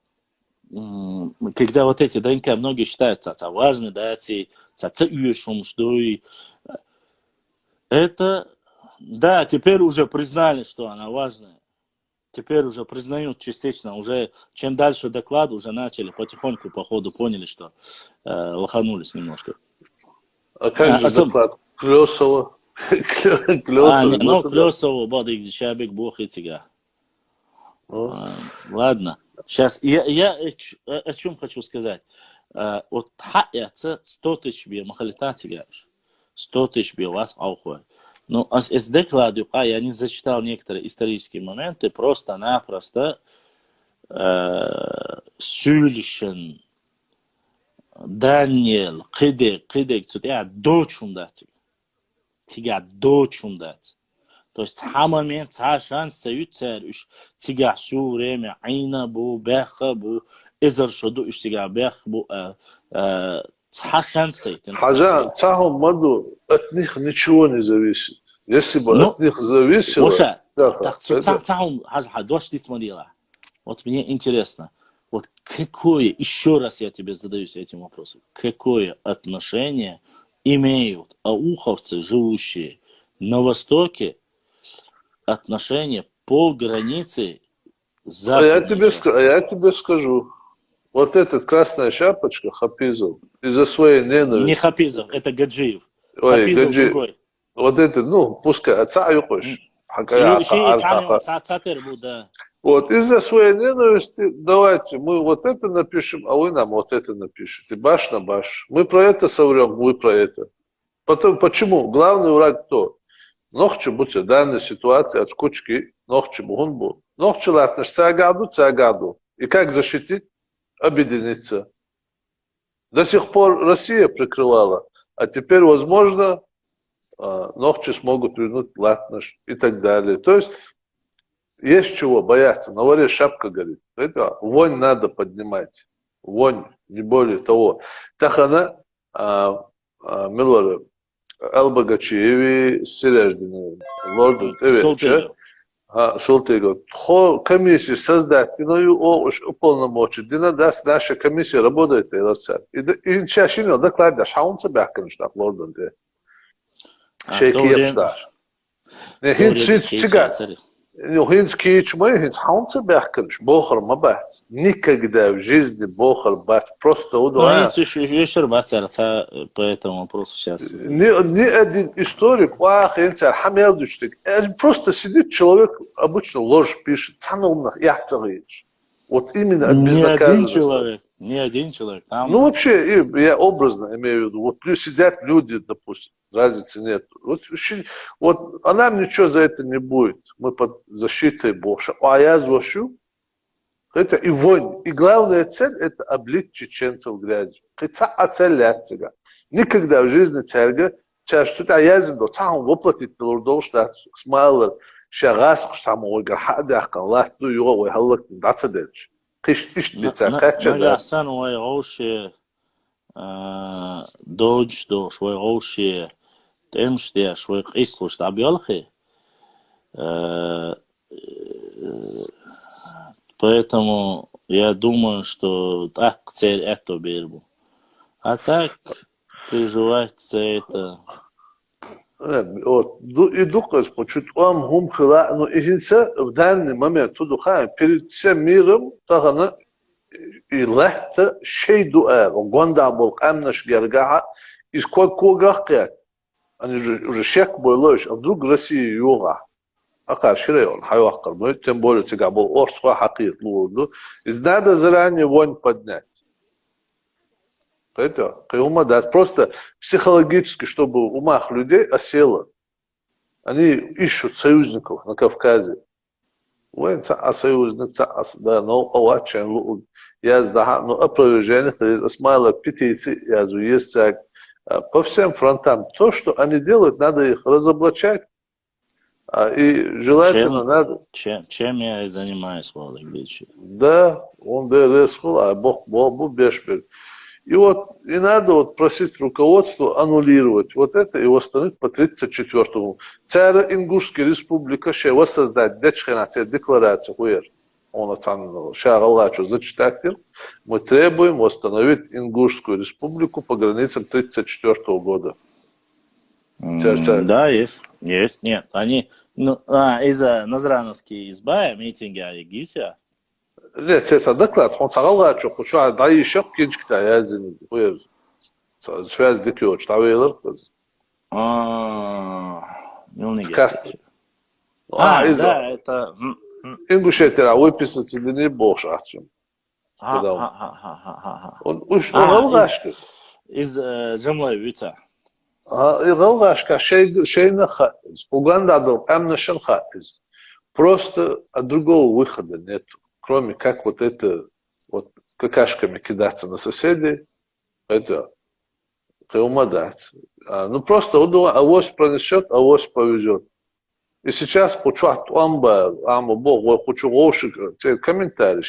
вот эти ДНК многие считают важны, да, это, да, теперь уже признали, что она важная. Теперь уже признают частично. Уже чем дальше доклад, уже начали потихоньку по ходу поняли, что лоханулись немножко. А как же доклад Клёсова? Клёсова, Бадык, Дичабек, Бог и Цыга. Ладно. Сейчас я о чем хочу сказать. Вот это 100 тысяч бе махалита цыгаешь. 100 тысяч бе вас аухует. Ну, с докладу, я не зачитал некоторые исторические моменты, просто-напросто Сюльшен, Даниэл, Кидек, тебя дочундать. То есть, в момент, шанс союз царь, тебя все время, айна бу, беха бу, эзер шоду, тебя бех бу, шанс союз. Хажа, цахом маду, от них ничего не зависит. Если бы Ну, от них зависело... Моша, Ага, так, это- сам, дождь ты смотрела. Вот мне интересно, вот какое, еще раз я тебе задаюсь этим вопросом, какое отношение имеют ауховцы, живущие на Востоке, отношение по границе с А я западной частью? тебе скажу. Вот этот красная шапочка Хапизов из-за своей Не ненависти... Хапизов, это Гаджиев. Ой, Хапизов Гаджи, другой. вот это, ну, пускай, отца юхуш. Да. Вот, из-за своей ненависти давайте мы вот это напишем, а вы нам вот это напишите. Баш на баш. Мы про это соврем, вы про это. Потом, почему? Главный враг кто? Нохче будьте в данной ситуации от скучки, нохче бугунбу. Нохче латнеш цагаду. И как защитить? Объединиться. До сих пор Россия прикрывала, а теперь, возможно, ногчи смогут вернуть латнеш и так далее. То есть чего бояться. На воре шапка горит. Это вонь надо поднимать. Вонь, не более того. Тахана, Милоры, Албагачиеви, Сереждины, Лорден, Солтыгов. Шултыгов. Комиссию создать, уполномочить. Дина даст наша комиссия работает, и чаще не докладываешь, а он себя, конечно, Лорден. Шейкиевстар. Хинский чмой, хинс хаунца бяхканш, бохар мабат. Никогда в жизни бохар бат просто Ну, удовольствие. есть еще вечер бацарца по этому вопросу сейчас. Ни один историк, просто сидит человек, обычно ложь пишет, вот именно от безнаказанности. Не один человек. Там... Ну, вообще, я образно имею в виду, вот плюс сидят люди, допустим, разницы нет. Вот а нам ничего за это не будет. Мы под защитой Бога. А я звучу, это и вонь. И главная цель – это облить чеченцев грязью. Хотя цель цега. Никогда в жизни цельга, чаще а я зиндо, цам воплотить пилордол штат, смайлер, шагас, самого грахадах, лахту его, халлак, дацадельч. Нагасан вайгоши додж дош вайгоши темштеш вайгислуш табьялхи. Поэтому я думаю, что так цель это бербу. А так переживать за это. Вот, и духас почуть вам гум хила, но изинца в данный момент туду хай перед всем миром тагана и лехта шей дуа, гонда бол амнаш гергаха из когахка. Они уже шек бойлош, а вдруг Россия юга. Ака ширеон, хайвахкар, но тем более тебя был орства хакит лурду. Из надо заранее вонь поднять. Это просто психологически, чтобы в умах людей осело. Они ищут союзников на Кавказе. А союзник, да, но овачен, я сдага, но опровержение, осмайла петиции, я есть по всем фронтам. То, что они делают, надо их разоблачать. И желательно надо... Чем я и занимаюсь, Владик Ильич? Да, он бересхул, а Бог был бешпер. И вот, и надо вот просить руководство аннулировать вот это и восстановить по 34-му. Царя Ингушской республика ще воссоздать дечхенация декларацию хуер. Он там шагалачу зачитатель. Мы требуем восстановить Ингушскую республику по границам 34-го года. Да, есть. Нет, они... Ну, из-за Назрановские изба, митинги, они гися. Нет, c'est доклад. Он сагалачу, хочу, да еще кинчик-то, я извиняюсь. Хуер. Связь дикёч, тавейлер. Не да, это... Ингушетера выписать или не больше отцом. Он уж галгашка. Из Джамлоевица. Галгашка, шейна хатиз. Уганда дал амнашан хатиз. Просто от другого выхода нет. Кроме как вот это, вот какашками кидаться на соседей, это умадать. Ну просто авось пронесет, авось повезет. И сейчас хочу от Бог, хочу лошик, те комментарии,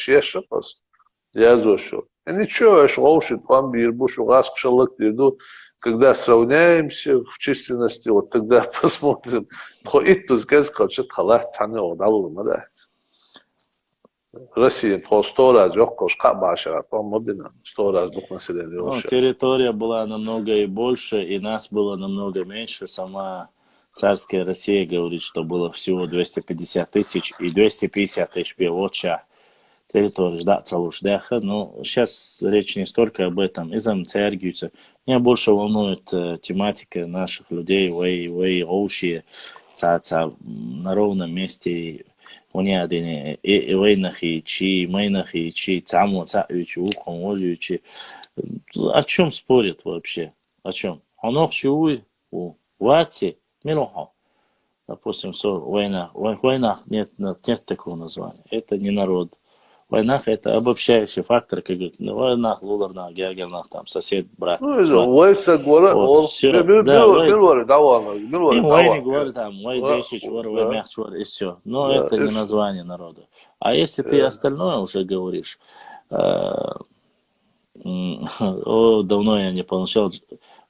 я зашел. И ничего, я лошик, амбир, бушу, раск, шалак, иду, когда сравняемся в численности, вот тогда посмотрим. Россия по 100 раз, Ну, территория была намного и больше, и нас было намного меньше. Сама царская Россия говорит, что было всего 250 тысяч, и 250 тысяч певоча территории, да, целушдеха. Но сейчас речь не столько об этом. Изам царгиются. Меня больше волнует тематика наших людей, вы оуши, на ровном месте. Унядине и войнахи, чи майнахи, чи цаму, цаючи, ухом, ожючи. О чем спорят вообще? О чем? Онох чуй, у вати, милохо. Допустим, в войнах нет такого названия. Это не народ. В войнах это обобщающий фактор, как говорят, на войнах, луларнах, геогенах, там, сосед, брат. Ну, войса говорят, И войны говорят, там, вой десять чвор, вой мягче чвор, и все. Но это не название народа. А если ты остальное уже говоришь, давно я не получал,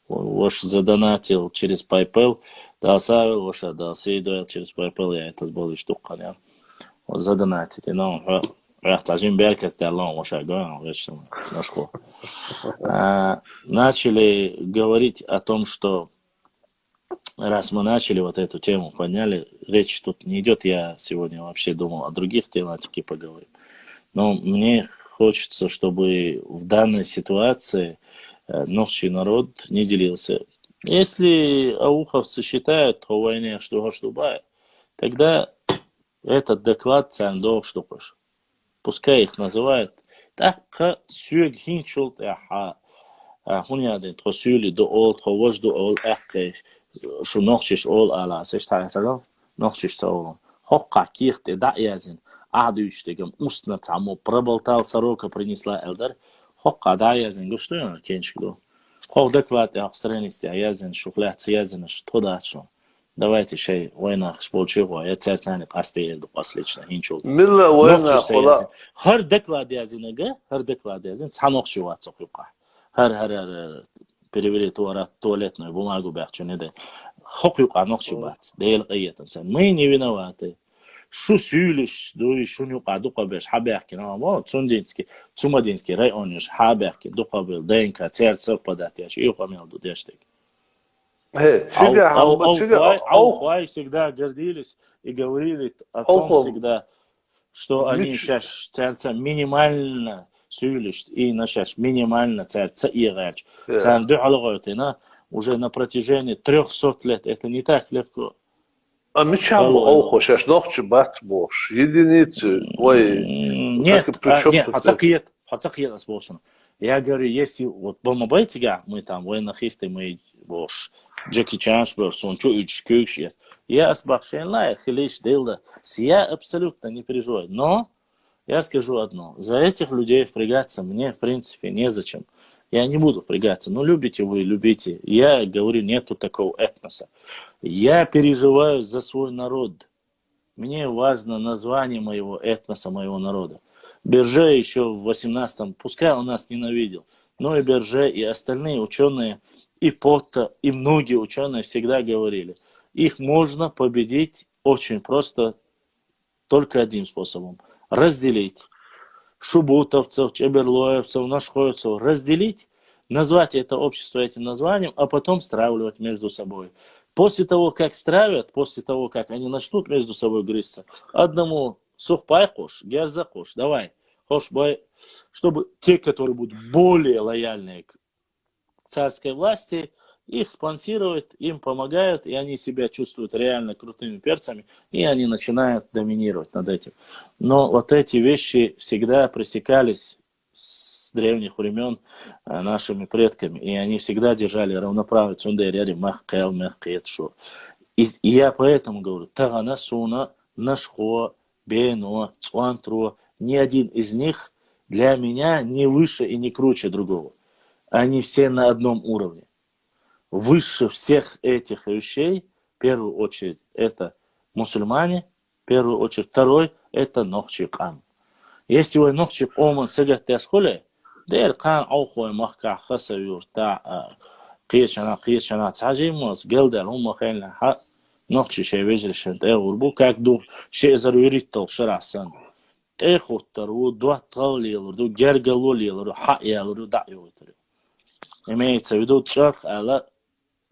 ваш задонатил через PayPal, да оставил ваша, да съедал через PayPal, я это сбыл штука, не? Вот задонатить, но начали говорить о том, что раз мы начали вот эту тему, подняли, речь тут не идет, я сегодня вообще думал о других тематике поговорить. Но мне хочется, чтобы в данной ситуации ночью народ не делился. Если ауховцы считают о войне, что бывает, тогда этот доклад цандов штукаш. Пускай их называют так, сюг хинчул, хунядин, то сюли до ол, то вож до ол, что нохчиш ол ала, сештайсагал, нохчиш саолом. Хокка кихте да язин, адуючтегам устно цамо проболтал, сорока принесла элдар, хокка да язин, что я кенчигло. Хок доклад австралийский язин, шухляц язин, что дальше. Давайте шей война сполчего, я царцане пасте до последнего инчул. Милла война хола. Хар доклад язинага, хар доклад язин, цанохшива цокюка. Хар перевели туалетную бумагу бахчу не да. Хокюка нохшибат. Дейл қиятам сан. Мы не виноваты. Шу сюлиш, дуи шунюка дуқабеш хабяхки на мо цумадинский район хабяхки дуқабел денка церц совпадать я и помел до дештек. Аухуай всегда гордились и говорили о том всегда, что они сейчас царца минимально сюлиш и на сейчас минимально царца и гач. Царду алгойтина уже на протяжении 300 лет. Это не так легко. А мечам ауху сейчас ночью бат бош. Единицы. Нет, хацакиет сбошен. Я говорю, если вот бомбайтига, мы там военнохисты, мы бош. Джеки Чанш был, Сончу и Чкюкши. Я асбахшен лайх, лишь делда. Я абсолютно не переживаю. Но я скажу одно. За этих людей впрягаться мне, в принципе, незачем. Я не буду впрягаться. Ну, любите вы, любите. Я говорю, нету такого этноса. Я переживаю за свой народ. Мне важно название моего этноса, моего народа. Берже еще в 18-м, пускай он нас ненавидел, но и Берже, и остальные ученые, и Потта, и многие ученые всегда говорили, их можно победить очень просто, только одним способом. Разделить. Шубутовцев, чеберлоевцев, нашхоевцев. Разделить, назвать это общество этим названием, а потом стравливать между собой. После того, как стравят, после того, как они начнут между собой грызться, одному сухпай хош, герза хош, давай, хош бай, чтобы те, которые будут более лояльны к царской власти, их спонсируют, им помогают, и они себя чувствуют реально крутыми перцами, и они начинают доминировать над этим. Но вот эти вещи всегда пресекались с древних времен нашими предками, и они всегда держали равноправие. И я поэтому говорю, Тагана Суна, Нашхо, Бено, Цуантро, ни один из них для меня не выше и не круче другого. Они все на одном уровне. Выше всех этих вещей, в первую очередь, это мусульмане, в первую очередь, второй, это Нохчикан. Если вы Нохчик Оман Сагат Тясхуле, дэр кан аухой махка хасавюр та قيتشنا تعجيموس قلدل هم خيلنا حق نقشي شي وجرشنت غربو كاك دو شي زرو يريتو شرع سن خطر ودوات طاوليلر جرجلوليلر حقيلر دعيوتر имеется в виду чах ala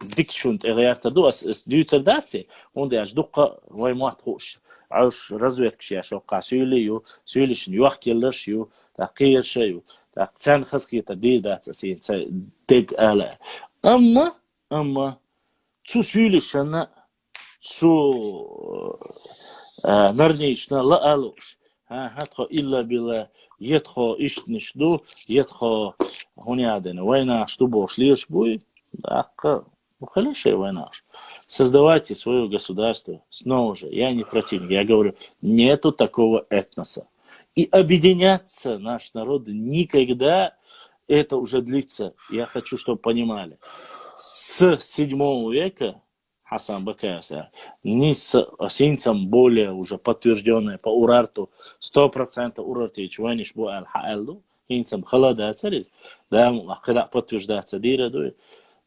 dikšunt erjārta dos es dūcerdaci un dēļ duqa vai mathuš auš razvietkšie šo kā sūliju sūlišņu juahkilleršu tā qīršaju tā cen xaskīta dīdāca sīnca deg ala amma cu sūlišana cu narnična la aluš hatho illa bila يدخو إشتنش دو يدخو هونيادن وينаш что бош лишь будет так ухалишь войнаш создавайте свое государство снова же я не противник я говорю нету такого этноса и объединяться наш народ никогда это уже длится я хочу чтобы понимали с 7 века Хасан Бакаевса, не с осинцем более уже подтвержденное по Урарту 100% Урарти чуваниш бу аль-хаалду, инцам халада царис, да, когда подтверждается дира,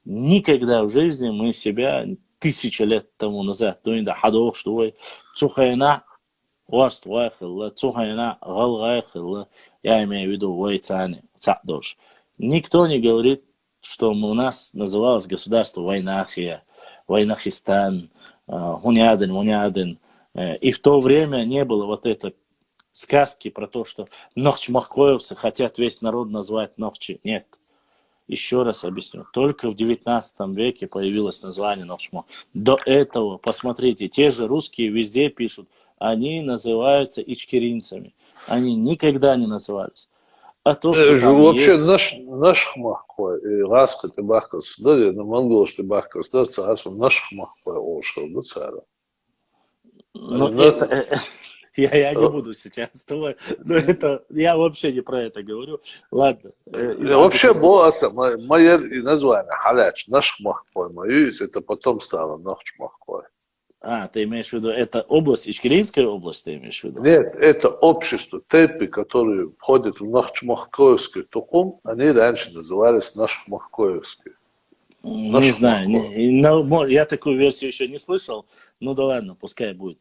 никогда в жизни мы себя 1000 лет тому назад, да, хадох, что цухайна, васт вайхилла, цухайна, галгайхилла, я имею в виду вайцани, цадош. Никто не говорит, что у нас называлось государство Вайнахия, Вайнахистан, Мунядин. И в то время не было вот этой сказки про то, что нохчмахкоевцы хотят весь народ назвать нохчи. Нет. Еще раз объясню. Только в 19 веке появилось название нохчмах. До этого, посмотрите, те же русские везде пишут, они называются ичкеринцами. Они никогда не назывались. А то, что вообще есть... наш махкой и ласка ты бахкас, да, на монгол ты бахкас, да, царство наш махкой ошел, да, царя. Ну, это... Я не буду сейчас с тобой, но это... Я вообще не про это говорю. Ладно. Вообще, боаса, мое название, халяч, наш махкой, мою, это потом стало наш махкой. Ты имеешь в виду, это область, Ичкеринская область, ты имеешь в виду? Нет, это общество, тепи, которые входят в Нахчмахкоевский тукум, они раньше назывались Нашмахкоевские. Не знаю, я такую версию еще не слышал, ну да ладно, пускай будет.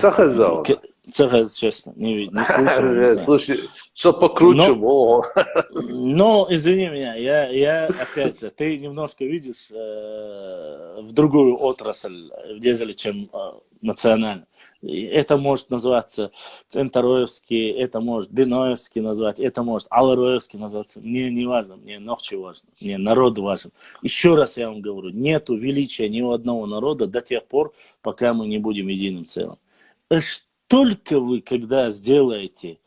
Цахазал. Цахаз, честно, не слышал. Не слушай, все покруче. Но, извини меня, я опять же, ты немножко видишь в другую отрасль, нежели чем национально. Это может называться Центроевский, это может Биноевский назвать, это может Алароевский называться. Мне не важно, мне ногчи важно, мне народ важен. Еще раз я вам говорю, нету величия ни у одного народа до тех пор, пока мы не будем единым целым. Аж только вы, когда сделаете,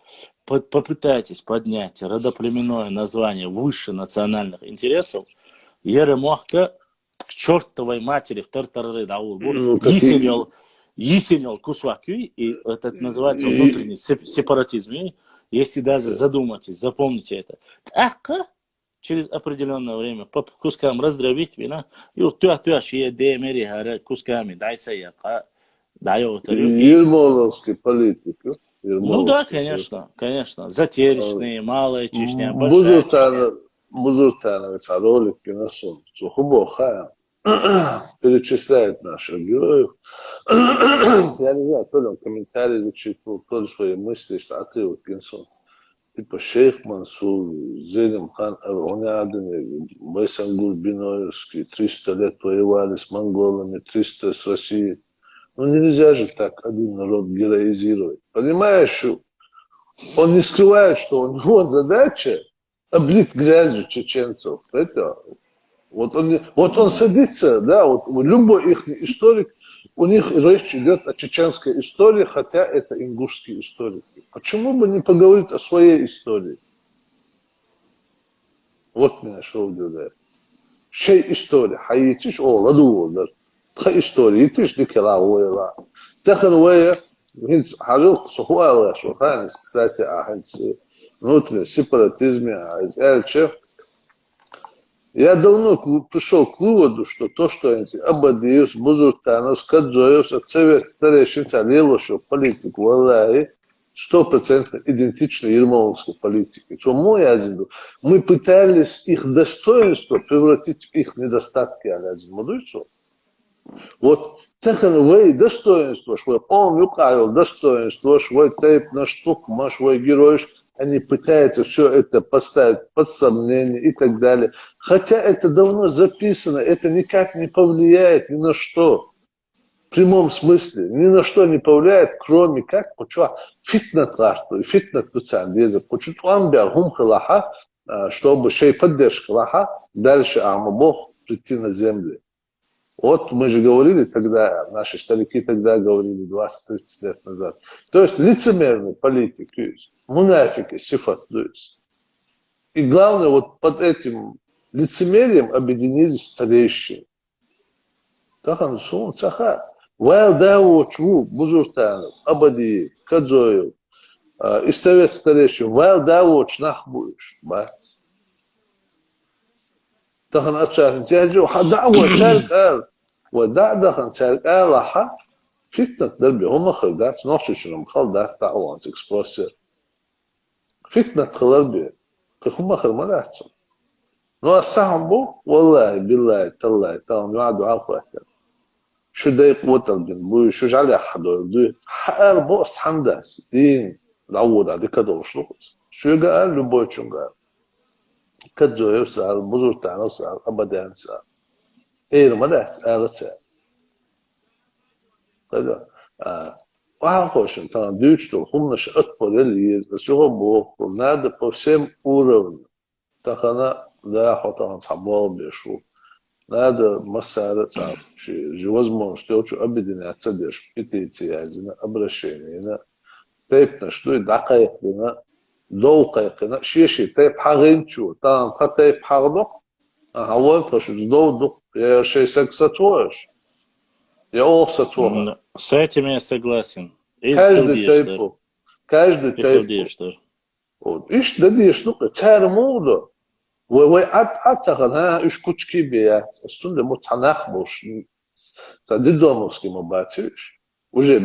попытаетесь поднять родоплеменное название выше национальных интересов, Еремохка к чертовой матери в Тартарары Даурбу Есенел Кусвакюй, и это называется внутренний сепаратизм. И если даже задумайтесь, запомните это. Так, через определенное время по кускам раздробить вина, и вот тюашие демери кусками дайся яка дает. Ермоловский политик. Ну да, конечно. Затеречные, малая Чечня, большая Чечня. Бузуртановец, ролик киносон. Сухубоха перечисляет наших героев. Я не знаю, то ли он комментарий зачитывал, то ли свои мысли, что отрывок киносон. Типа Шейх Мансур, Зелим хан Ар-Онядин, Байсангул Биноевский, 300 лет воевали с монголами, 300 с Россией. Ну нельзя же так один народ героизировать. Понимаешь, он не скрывает, что у него задача облить грязью чеченцев. Это, вот он садится, да, вот любой их историк, у них речь идет о чеченской истории, хотя это ингушские историки. Почему бы не поговорить о своей истории? Вот меня что удивляет. Чей история? Хаитиш, ладу, хай история, итиш дикела, уэла. Тахан уэя, хинц, хажил, сухуа, шуханис, кстати, хинц, внутренний сепаратизм, я давно пришел к выводу, что то, что эти Абадиевс, Бузуртанов, Кадзоевс, Цевет, Старейшинца, Лилошев, политик, Валаи, 100% идентичны ермоловской политике. Что мы, мы пытались их достоинство превратить в их недостатки, вот техновые достоинства, что он юкарил достоинство, что тейп на штук, свой герой, они пытаются все это поставить под сомнение и так далее. Хотя это давно записано, это никак не повлияет ни на что. В прямом смысле, ни на что не повлияет, кроме как, почему фитнет расту, фитнет пацан, почему амбиар хумхалаха, чтобы шей поддержка лаха, дальше Бог прийти на землю. Вот мы же говорили тогда, наши старики тогда говорили 20-30 лет назад. То есть лицемерный политик, мунафики, сифат. И главное, вот под этим лицемерием объединились старейшие. Тахан Сун Цаха. Вайл Даво Чу, Бузуртанов, Абадиев, Кадзоев, Истовец старейший. Вайл Даво Чнах будешь, бать. دخن أشار جاجو دعوة شارك ودع دخن شارك لها فتنة دربي هم خلدات نوشي شنو خلدات دعوة إكسبوسير فتنة خلربي هم خلمات نو السحبو والله بالله تالله تام يعدوا عقوة شو دايق وتر بنبوي شو جعل يحضر دوي حقر بوس حمداس دين العوض على كده وشلوت شو قال لبوي شو قال كجو يسأل بزور تاعنا يسأل أبدا يسأل إيه ما ده يسأل كذا وعاقوش ترى ديجتو هم مش أكبر اللي يسوق بوق نادى بسيم أورون تخنا لا حطها صعبوا بيشوف نادى مسألة صعب شيء جواز منشتو شو أبدا يتصدش بتيجي عايزنا أبرشين هنا تيبنا شو دقائق لنا دقيقة شيء تيب حاجين شو تام خطيب حاجدق هوالت شو دق يا شيء سكساتوش يا أوساتوه С этим я согласен. каждый тейп إيش ده شنو تار موضة وأعتقد ها إيش كوتشكي بيا أستون ده متناخ بوش تديدوموسكي ما باتيش وجه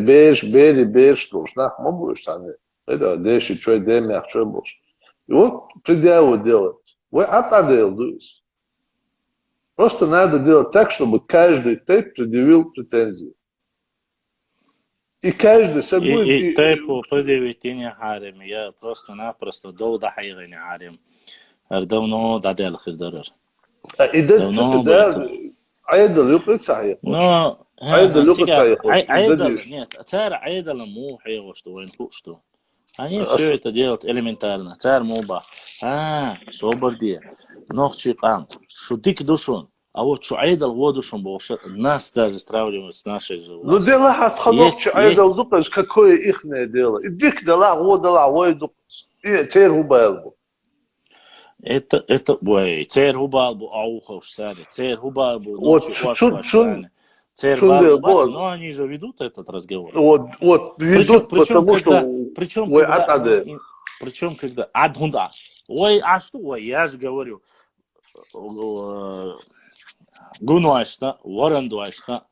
بيش دوش ناخ ما بوش تاني هذا ديش شوي ديم شوي بوش вот предъяву делать делать просто надо делать так чтобы каждый тейп предъявил претензии и каждый собой и тейпу предъявить не харем я просто-напросто долда хайгани харем давно дадел хидерер ده عيدل يقص صحيح но عيدل يقص صحيح عيدل нет царь عيدل му хайго что он что они все это делают элементарно царь муба соборди нохчи qam шутик душон а вот что عيدل водушон больше нас даже сравнивают с нашей же ну дело отходок عيدل дукас какое ихнее дело идик дала ой дукас и царь убал это бой царь убал аухов саде царь убал ночью царь убал но они же ведут этот разговор вот ведут потому что причем когда адхунда ой что ой я же говорю гунуашна варандуашна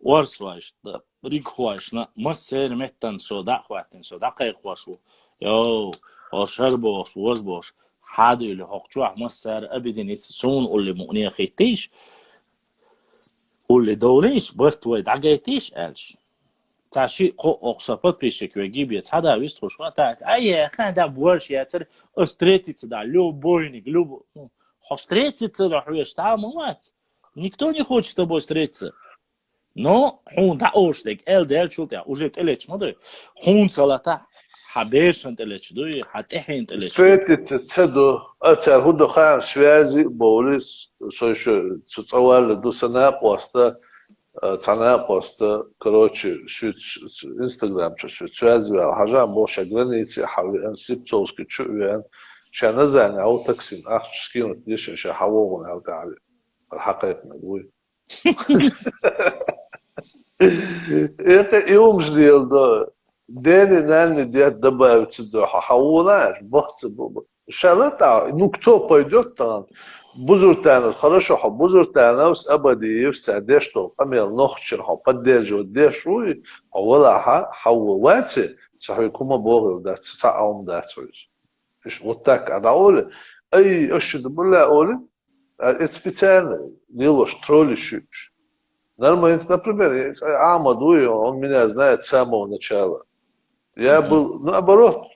орсуашна рикхуашна массер меттан сода хватен сода кайхвашу йо ошарбош возбош حادو اللي حقجوع مصر أبدا يسون واللي مؤنية خيتيش واللي دوليش برت ويد عجيتيش قالش تعشي قو أقصفت بيشك ويجيب هذا ويست خوش وقتها أيه خان ده بورش يا ترى أستريتي تدا لو бойник لو أستريتي تدا حويش تعال موات никто не хочет с тобой встретиться но он да оштек элдел чултя уже телеч моды он салата حبيشن تلاشدوي حتحين تلاش فاتت تصدو أتى هدو خان سوازي بوليس سوشو تصوال دو سناق واسطة سناق واسطة كروتشي شو انستغرام شو سوازي وحاجة موشا غرانيتي حاولي أن سيبتوسكي تشويان شان نزعني أو تقسيم سكينو تليشن شا حووغن أو تعالي الحقيقة نقول يوم جديد دو ديني ناني ديت добавить сюда хаунаешь бахцы шалата ну кто пойдет там бузуртанов хорошо бузуртанов с абадиев саде что камел нохчер поддерживать дешуй вала хауати صحيح كوما بوغ ده ساعة ده سويس إيش وتاك على أول أي أشد بلا أول إتبتان نيلوش тролли شوش нормально например Амаду он меня знает с самого начала я был наоборот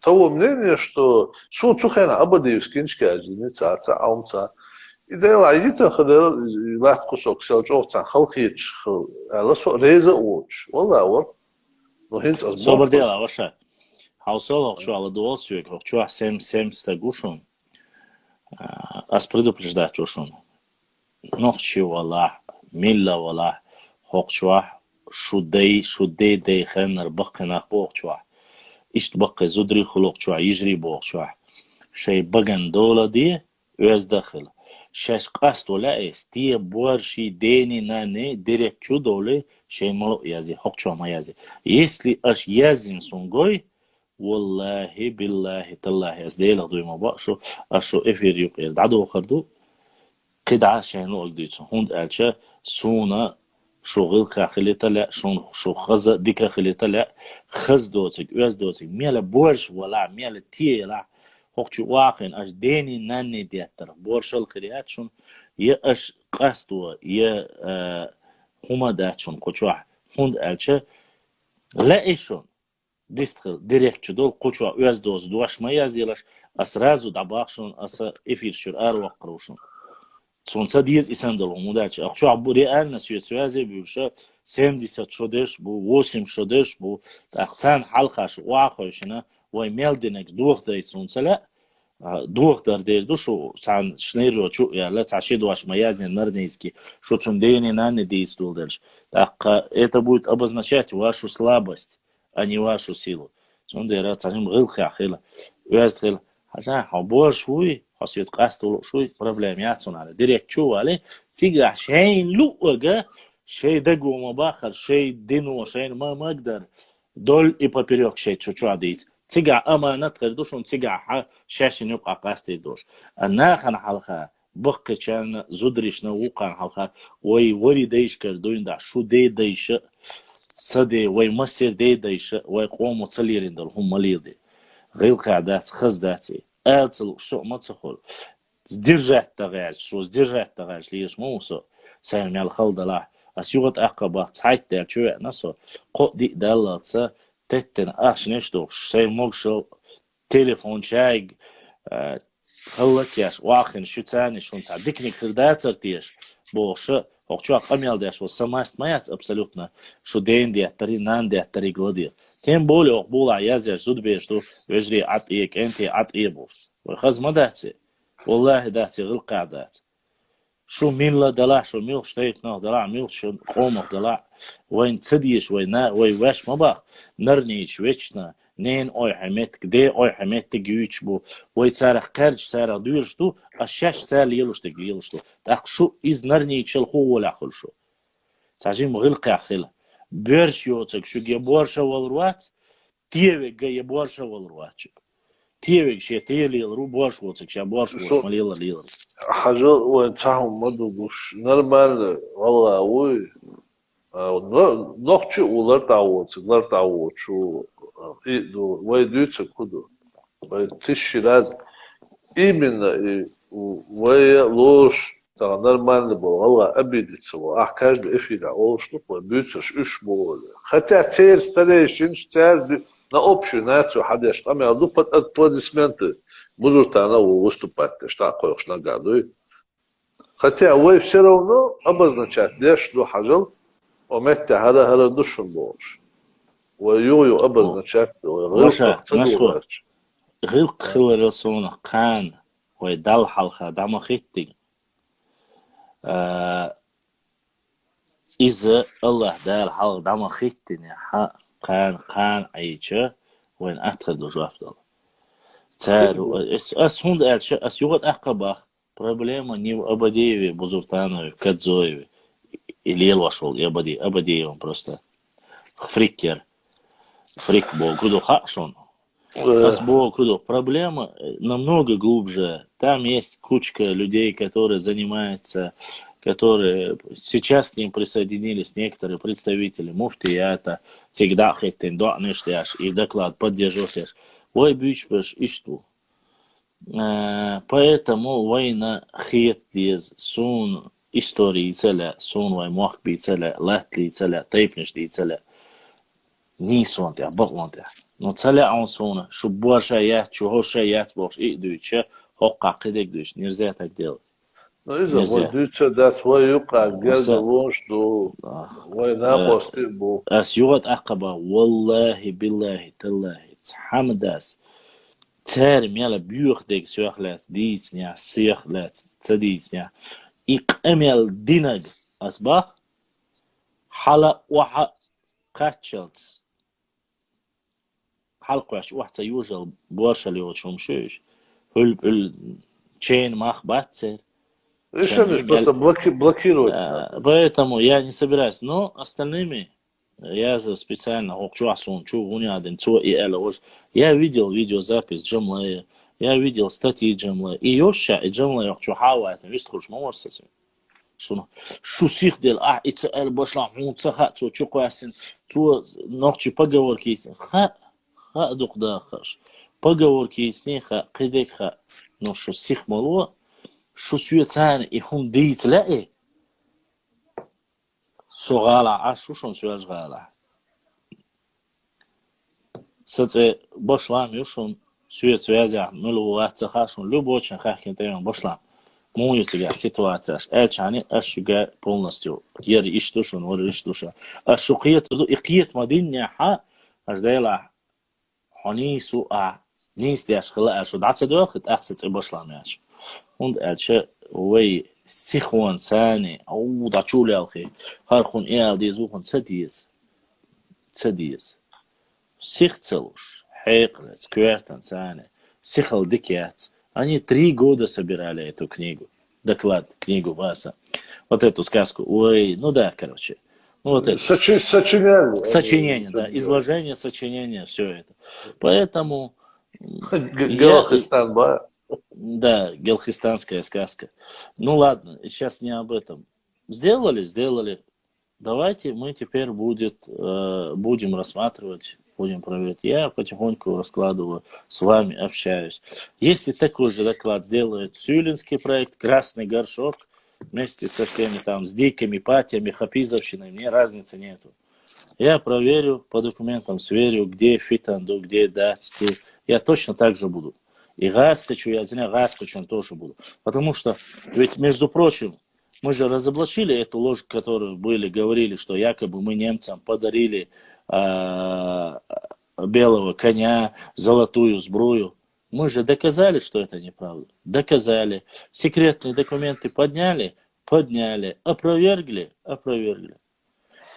того мнения что суд сухена абадиевский ничка ца аумца идея айдита хадер лат кусок селчовца халхич ласо реза уч والله но хинц Собор дела, ваша. Хаусол, что ала дуосюек, что 7 стагушун. Аз предупреждать ушун. Нохчи вала, милла вала, хокчуа, шудей дей хеннер бакена хокчуа. Ишт бакы зудри хулокчуа, ижри бокчуа. Шей баган дола ди, өз дахил. Шеш қаст ола эс, тие борши дени нане, дирек чудоле, шей мало язи, хокчуа ма язи. Если аж язин сунгой, والله بالله تالله ازديلا دوي ما بقشو اشو افير يقير دعدو خردو قدعة شهنو قديتو هند قالشا سونا شغل كاخليتا لا شو خزا ديكا خليتا لا خز دوتك اوز دوتك ميلا بورش ولا ميلا تيه لا هوكشو واقين اش ديني ناني دياتر بورش القريات شون يا اش قاستوا يا هما داتشون قوشوح هند قالشا لا ايشون Дистхил, директчу дол, кучу өз доз дуаш моя зелаш, а сразу добавшун, а с эфирчур аруах крушун. Сонца диез исендал умудачи. А что абу реально связи бюша 70 шодеш бу, 8 шодеш бу, акцан халхаш уахошина, вой мелдинек духдей сонцала, духдар дер душу, сан шнейру чу, я цаши дуаш моя зен нарнейский, что цундейни нанне действовал дальше. Так это будет обозначать вашу слабость, а не вашу силу. Сонда я цахим гылха хила. Уяз хила. Хажа хабор шуй, хасвет қастулу шуй, проблем яцун али. Директ чу али. Тига шейн луага, шей дагума бахар, шей дину, шейн ма магдар. Дол и поперек шей чу адиц. Тига аманат хардушун, тига ха шашин юбqa қасти душ. Анахан халха. Баққи чан зудришна уқан халха. Ой вори дейш кардуин да шу дей дейша. صدي وي مسير دي ديش وي قومو تليرين دل هم مليدي غير قاعدات خزداتي اتل شو ما تخول сдержать тагаж شو сдержать тагаж ليش موسو سايم يال خلد لا اسيوت اقبا تايت دير چو نسو قو دي دلاتsa تتن اش نشتو ساي موشل تليفون شايق خلك ياش واخن شو تاني شو تعدكني كرداتر تيش بوش Хокчуа камел деш вот самаст маят абсолютно, что день диатари нан диатари глади. Тем более була язя зудбе что вежри ат и кенти ат и бул. Хаз мадати. والله дати гыл qadат. Шо минла дала, шо мил штейт на дала, мил шо қомақ дала. Вайн цидиш вайна, вай ваш мабах. Нарнич вечно. نين أي حمات كده أي حمات تجيوش بو ويسارخ كارج سارخ دويرشتو الشاش سال يلوشتك يلوشتو تأخشو إز نرني يشل هو ولا خلشو تعجين مغلق يخلا بيرش يوتك شو جبورشة والروات تيوك جبورشة والروات تيوك شيء تيلي الرو بورش وتك شيء بورش وش مليلا ليلا حاجة وين تاهم مدوش نرمال والله وي نوختي ولر تعوض شو ويدوتش كده ويتشي لازم именно ويلوش ترى نرمال بو والله أبيد تسوى أحكاج لإفيد عوش نقوى بيوتش إش بول حتى تير ستريشنش تير на общую حدش там я иду под аплодисменты музуртана выступать что такое уж нагадываю хотя вы все равно обозначать лишь что хажал ومتى هذا دشن بوش ويو обозначать غلق خلرسون قان ويدل حلقة دام خيتي إذا الله دال حلقة دام خيتي قان عيشة وين أدخل دوش أفضل تارو أسهند ألشة أسيوغت أحقباخ проблема не в Абадееве, Бузуртанове, Кадзоеве или Елвашол, и Абадеев он просто фрикер. Фрик был, куда хашон. Проблема намного глубже. Там есть кучка людей, которые занимаются которые сейчас к ним присоединились некоторые представители муфтията, всегда хотят донештяш и доклад поддерживаешь. Ой, бючпеш и что? Поэтому война хет из сун истории целя, сун вай мохби целя, латли целя, тейпнешди целя. Нисонтя, бахонтя. Но целя он суна, что больше я, чего я больше и дуча, хока кидек дуч, нельзя так делать. Ну, из-за дуча да свою как герда что война после был. Асюгат акаба, валлахи, биллахи, таллахи, цхамдас. Царь мела бюхдек сюхлес, дисня, сюхлес, цадисня. Икэмел динаг асбах, хала уха качалц. Халкваш уха южал боршали очум шуш. Хул чейн мах бацер. Решили просто блокировать. Поэтому я не собираюсь. Но остальными я же специально я видел видеозапись Джамлая, я видел статьи Джамлая. И Йоша и Джамлая это весь хуш маморсасы. Шо сих дел, ИЦЛ башла, цаха, чо квасин, чо ночи поговорки с ха духда хаш. Поговорки с ней ха кидек ха. Но шо сих мало, шо сюцан и хун дит лаи. Согала, шо шон сюаж гала. Саце башлам юшон сюязя, нулу цахашон любочен хахин тайон башлам. Мою тебя ситуация, чани ашуга полностью. Яри иштушон, вори иштуша. Ашукиет ту икиет мадиння ха аждайла ханису нисти ашхла ашу датса дуахт ахсет башлам яш. Und way sichwan sani au da chule alchi harkhun die suchen tsadies сихцелуш хейклец квертан сани сихал дикят. Они 3 года собирали эту книгу, доклад, книгу Васа, вот эту сказку. Ой, ну да, короче. Ну вот это. Сочинение, да, изложение, сочинение, все это. Поэтому... Гелхистан, да, гелхистанская сказка. Ну ладно, сейчас не об этом. Сделали. Давайте мы теперь будем рассматривать, будем проверять. Я потихоньку раскладываю, с вами общаюсь. Если такой же доклад сделает Сюлинский проект, Красный горшок, вместе со всеми там, с дикими патиями, хапизовщиной, мне разницы нету. Я проверю, по документам сверю, где фитанду, где датсту. Я точно так же буду. И гаскачу, я зря гаскачу тоже буду. Потому что, ведь, между прочим, мы же разоблачили эту ложь, которую говорили, что якобы мы немцам подарили белого коня, золотую сбрую. Мы же доказали, что это неправда. Доказали. Секретные документы подняли, опровергли.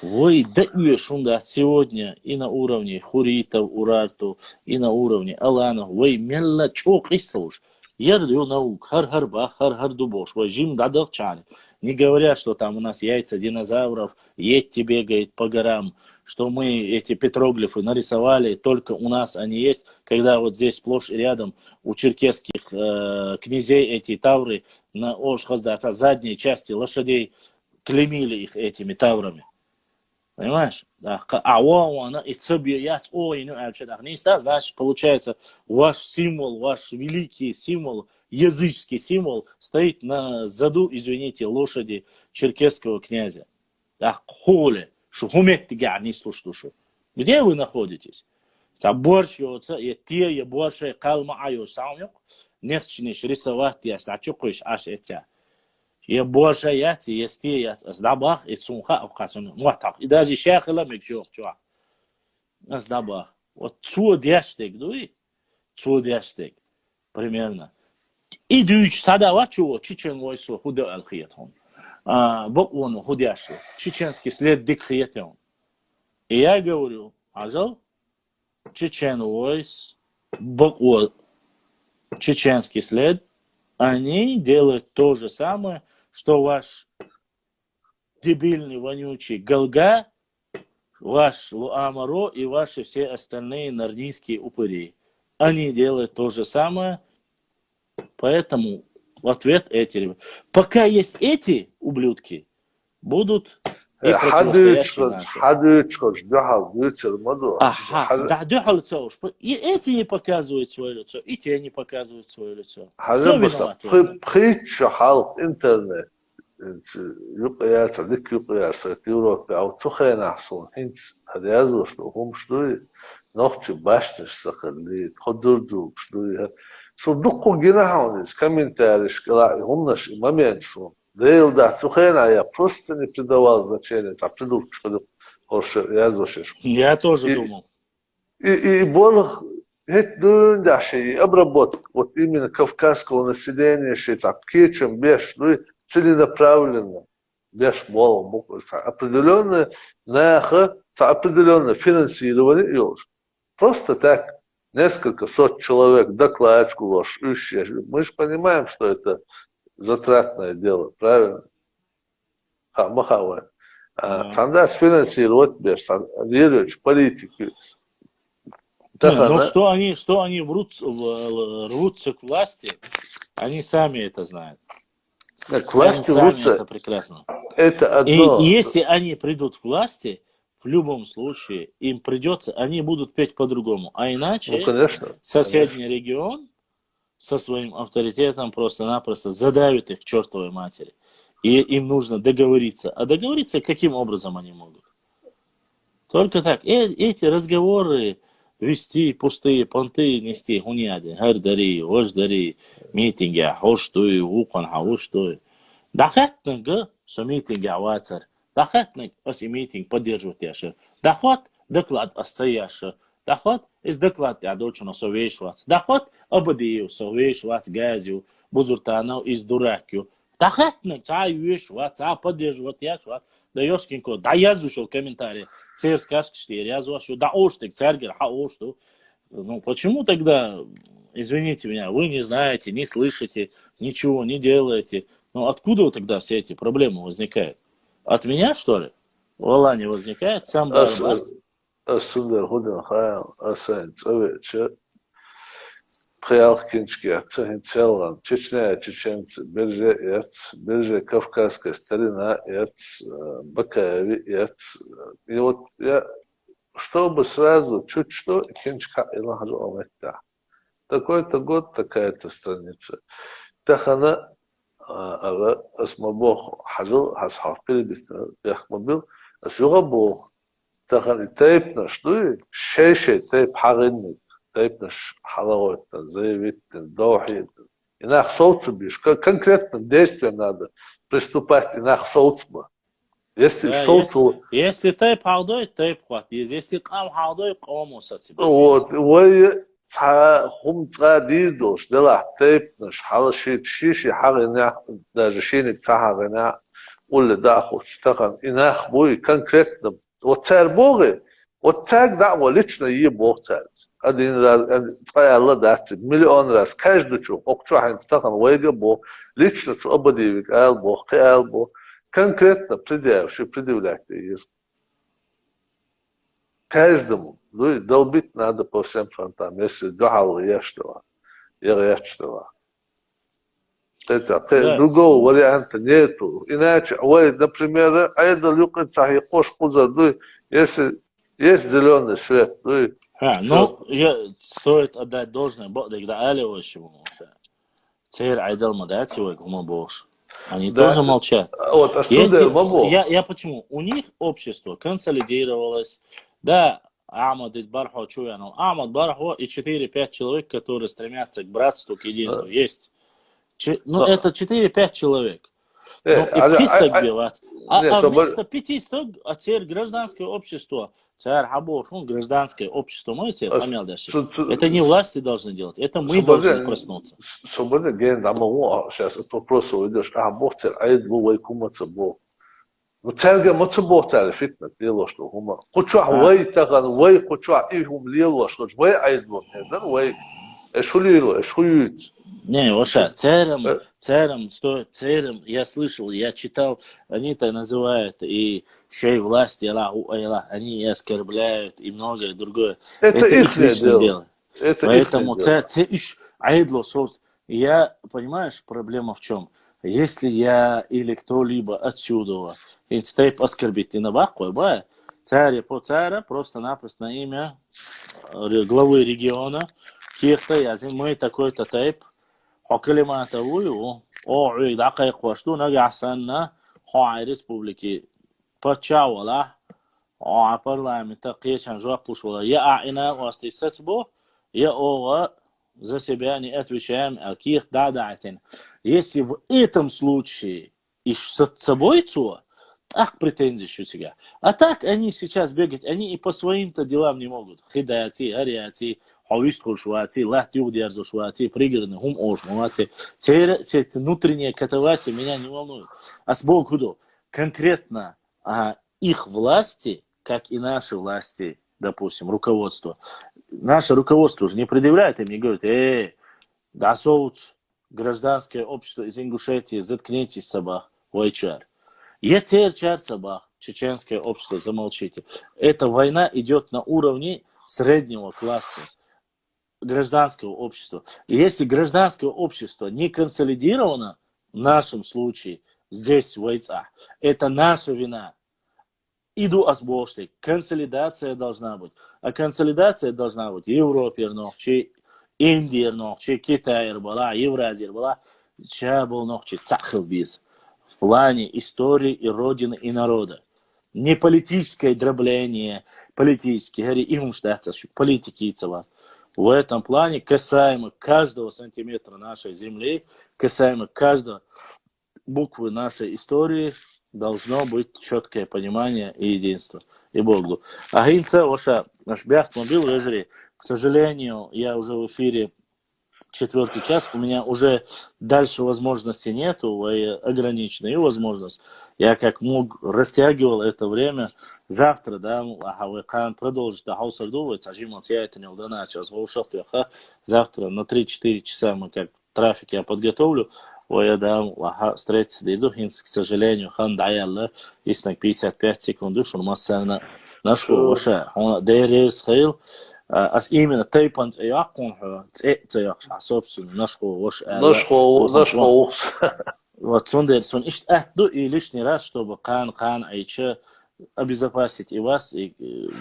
Ой, да шунда сегодня и на уровне Хуритов, Урарту, и на уровне Аланов. Ой, мелла чок истауш. Ярдю наук, хар-харба, хар-хардубош. Ой, жим дадах чани. Не говоря, что там у нас яйца динозавров, едьте бегает по горам, что мы эти петроглифы нарисовали, только у нас они есть, когда вот здесь сплошь и рядом у черкесских князей эти тавры на ошхаздаца задней части лошадей клеймили их этими таврами. Понимаешь? Да. Значит, получается, ваш символ, ваш великий символ, языческий символ стоит на заду, извините, лошади черкесского князя. Да, холе, шухуметти гани слушай. Где вы находитесь? Борщица, и те, больше калма айо самюк, нехчиниш рисовать я, стачукуешь аж этя. Я больше яти, есть те, сдабах, и сумха, обкасун, муатак. И даже шахила микшок, чуа. Сдабах. Вот цудяштек, дуй, цудяштек, примерно. И дюч садава чего, чечен войсу, худа алхиетон. Боквону, худяшу, чеченский след дикхиетон. И я говорю, азал, чечен войс, боквон, чеченский след, они делают то же самое, что ваш дебильный, вонючий Галга, ваш Луамаро и ваши все остальные нарнийские упыри. Они делают то же самое, поэтому В ответ эти ребята. Пока есть эти ублюдки, будут и противостоящие наши. Ага, да, лицо уж. И эти не показывают свое лицо, и те не показывают свое лицо. Кто виноват? Притча халк интернет. يقيا صديق يقيا سيرتيورو أو تخين أحسن هنت هذا يزوج لهم شلوي نقطة باشنش سخلي خدردو شلوي صدقوا جناحونيس كمين تاريش كلا هم نش ما بينشون ديل ده تخين يا просто не придавал значения а придут что я зошеш. Я тоже думал. И болх это да шей обработка вот именно кавказского населения шей так кечем беш ну целенаправленно, без мола, определенное, определенное финансирование и уж. Просто так, несколько сот человек, докладчику ложь, мы же понимаем, что это затратное дело, правильно? Махавай. Сандас финансировать без, верующий, политики. Ну, что они рвутся к власти, они сами это знают. К власти рвутся, это прекрасно. Это одно. И если они придут к власти, в любом случае им придется, они будут петь по-другому. А иначе соседний регион со своим авторитетом просто-напросто задавит их к чертовой матери. И им нужно договориться. А договориться каким образом они могут? Только так. Эти разговоры вести пустые понты, нести хуняди, гардари, ождари, митинги, хоштуй, укон, хауштуй. Дахатнага, что митинги авацар. Дахатнаг, оси митинг поддерживать яшер. Дахат, доклад остаяшер. Дахат, из доклад ядочно совешвац. Дахат, обадию совешвац газю, бузуртанов из дуракю. Дахатнаг, вешвац, поддерживать яшвац. Да ёшкинко, да я зушил комментарий. Церь скажет, что я зwaшу, да оштык, цергер, хаошту. Ну, почему тогда, извините меня, вы не знаете, не слышите, ничего не делаете? Ну, откуда тогда все эти проблемы возникают? От меня, что ли? В Алане возникает сам Барбар. Асундар Худин Хаям, Асан, Цовеча, Приалкинчки, Акцахин Целан, Чечня, чеченцы, Берже, Кавказская старина, Бакаеви, и вот я, чтобы сразу чуть что, Кинчка и Лахажу Амайта. Такой-то год, такая-то страница. Тахана, Асмабох, Хажил, Хасхар, Передихна, Яхмабил, Асюгабох, Тахан, Тайпна, что и Шейшей, Тайп Харинник. Тайпнаш халавойтан, заявиттен, доухиттен. Инах соуцу бишь. Конкретным действием надо приступать, инах соуцба. Если соуцу... Если тайп халдой, тайп хватит. Если кам халдой, кому сацибет. Вот, вы хум цадидош, дела, тайпнаш, халашит, шиши, харинах, даже шиник цахаринах, улли дахуч, тахан, инах буй конкретным. Вот царь Бога, вот так дa'ва лично ей Бог царь. Один раз, Allah дастит, миллион раз, каждый чух, окчухайн стахан, вайга Бог, лично цу обадивик, ал Бог, ал Бог, конкретно предъявлять есть. Каждому, ну, долбить надо по всем фронтам, если духал ешного, ешного. Другого варианта нету. Иначе, например, айдал юкин цахи кош кузаду, если есть зеленый свет. Ну, стоит отдать должное, когда Алевощему, Цейр Айдал Мадативой, Гумабош, они тоже молчат. Вот, я почему? У них общество консолидировалось, да, Ахмад из Бархо Чуянов, Ахмад Бархо и 4-5 человек, которые стремятся к братству, к единству, есть. Ну, это 4-5 человек. Ну, и 500 бивать. А вместо 500, а теперь гражданское общество. Царь Хабош, гражданское общество, это не власти должны делать, это мы должны проснуться. Свобода генда, сейчас этот вопрос уйдешь, Бог царь, айд был вайкуматься Бог. Ну, царь гематься Бог царь, фитнет, дело, что хума. Хочуах вай таган, вай хочуах ихум лило, что вай айд был, вай, эшулило, эшуют. Не, Оша, царем, я слышал, я читал, они-то называют и шей власти, они и оскорбляют, и многое другое. Это их личное дело. Поэтому царь, айдло, Понимаешь, проблема в чем? Если я или кто-либо отсюда, тейп оскорбительно бахкой, царя по царя, просто-напросто на имя главы региона, кирта язин, мы такой-то тейп, хокалиматовую, дакайк вашту, нагасанна, хай республики, почавала, парламента, кечан жопушвала, я аина вастисацбо, я ова за себя не отвечаем, алких дадатин. Если в этом случае и с собой цо, ах, претензий у тебя. А так они сейчас бегают, они и по своим-то делам не могут. Хидаяти, ариати, хавистхушвати, лахтюгдерзушвати, пригорны, хум ошмувати. Те внутренние катаваси меня не волнуют. А с Богу, конкретно их власти, как и наши власти, допустим, руководство, наше руководство уже не предъявляет им, не говорит, досоуц, гражданское общество из Ингушетии, заткнитесь, собак, вайчар. Етер собак, чеченское общество, замолчите. Эта война идет на уровне среднего класса, гражданского общества. И если гражданское общество не консолидировано, в нашем случае, здесь, в Вайца, это наша вина. Иду азбошли. Консолидация должна быть. А консолидация должна быть Европе, Индии, Китае, Евразии, Чабол, Цахалбиз. В плане истории и родины, и народа. Не политическое дробление, политические, им штатся, политики и цела. В этом плане касаемо каждого сантиметра нашей земли, касаемо каждой буквы нашей истории, должно быть четкое понимание и единство. И Богу. А гинца, наш бяхт мобил, к сожалению, я уже в эфире 4-й час, у меня уже дальше возможности нету, ограниченная возможность. Я как мог растягивал это время. Завтра, да, продолжит завтра на 3-4 часа мы как трафик я подготовлю. Я дам встретиться дойду, к сожалению, хан даялла, иснак 55 секунд, что массана нашу ваша, он дерес хил, именно тайпанц и аккун, собственно, нашу ваша. Нашу. Вот сон ищет и лишний раз, чтобы кан айча обезопасить и вас, и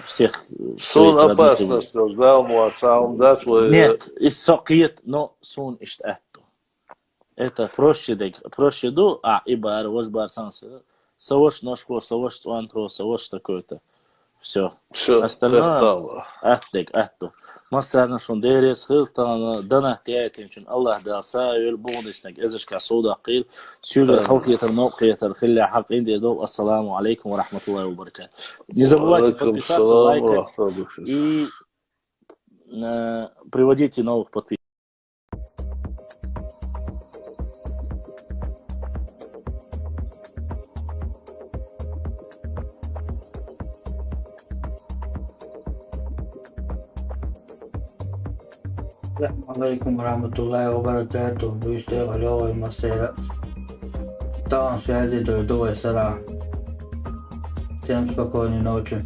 всех. Сон опасность, да, муацаум, да, твой. Нет, из сокет, но сон ищет. Это проще ибар, возбар сам. Совош ножку, совош цуантро, совош такое-то. Все. Остальное атту. Массарна шон дерес хилтана дана тиайтин чин Аллах даса юл бонуснак эзешка сода қил сюда халкиятар ноқиятар хилля хақ инди дол. Ассаламу алейкум ва рахматуллахи ва баракатух. Не забывайте подписаться, лайкать и приводите новых подписчиков. Алейкум warahmatullahi wabarakatuh. Bu işte alo masaya. Там связи до СРА. Всем спокойной ночи.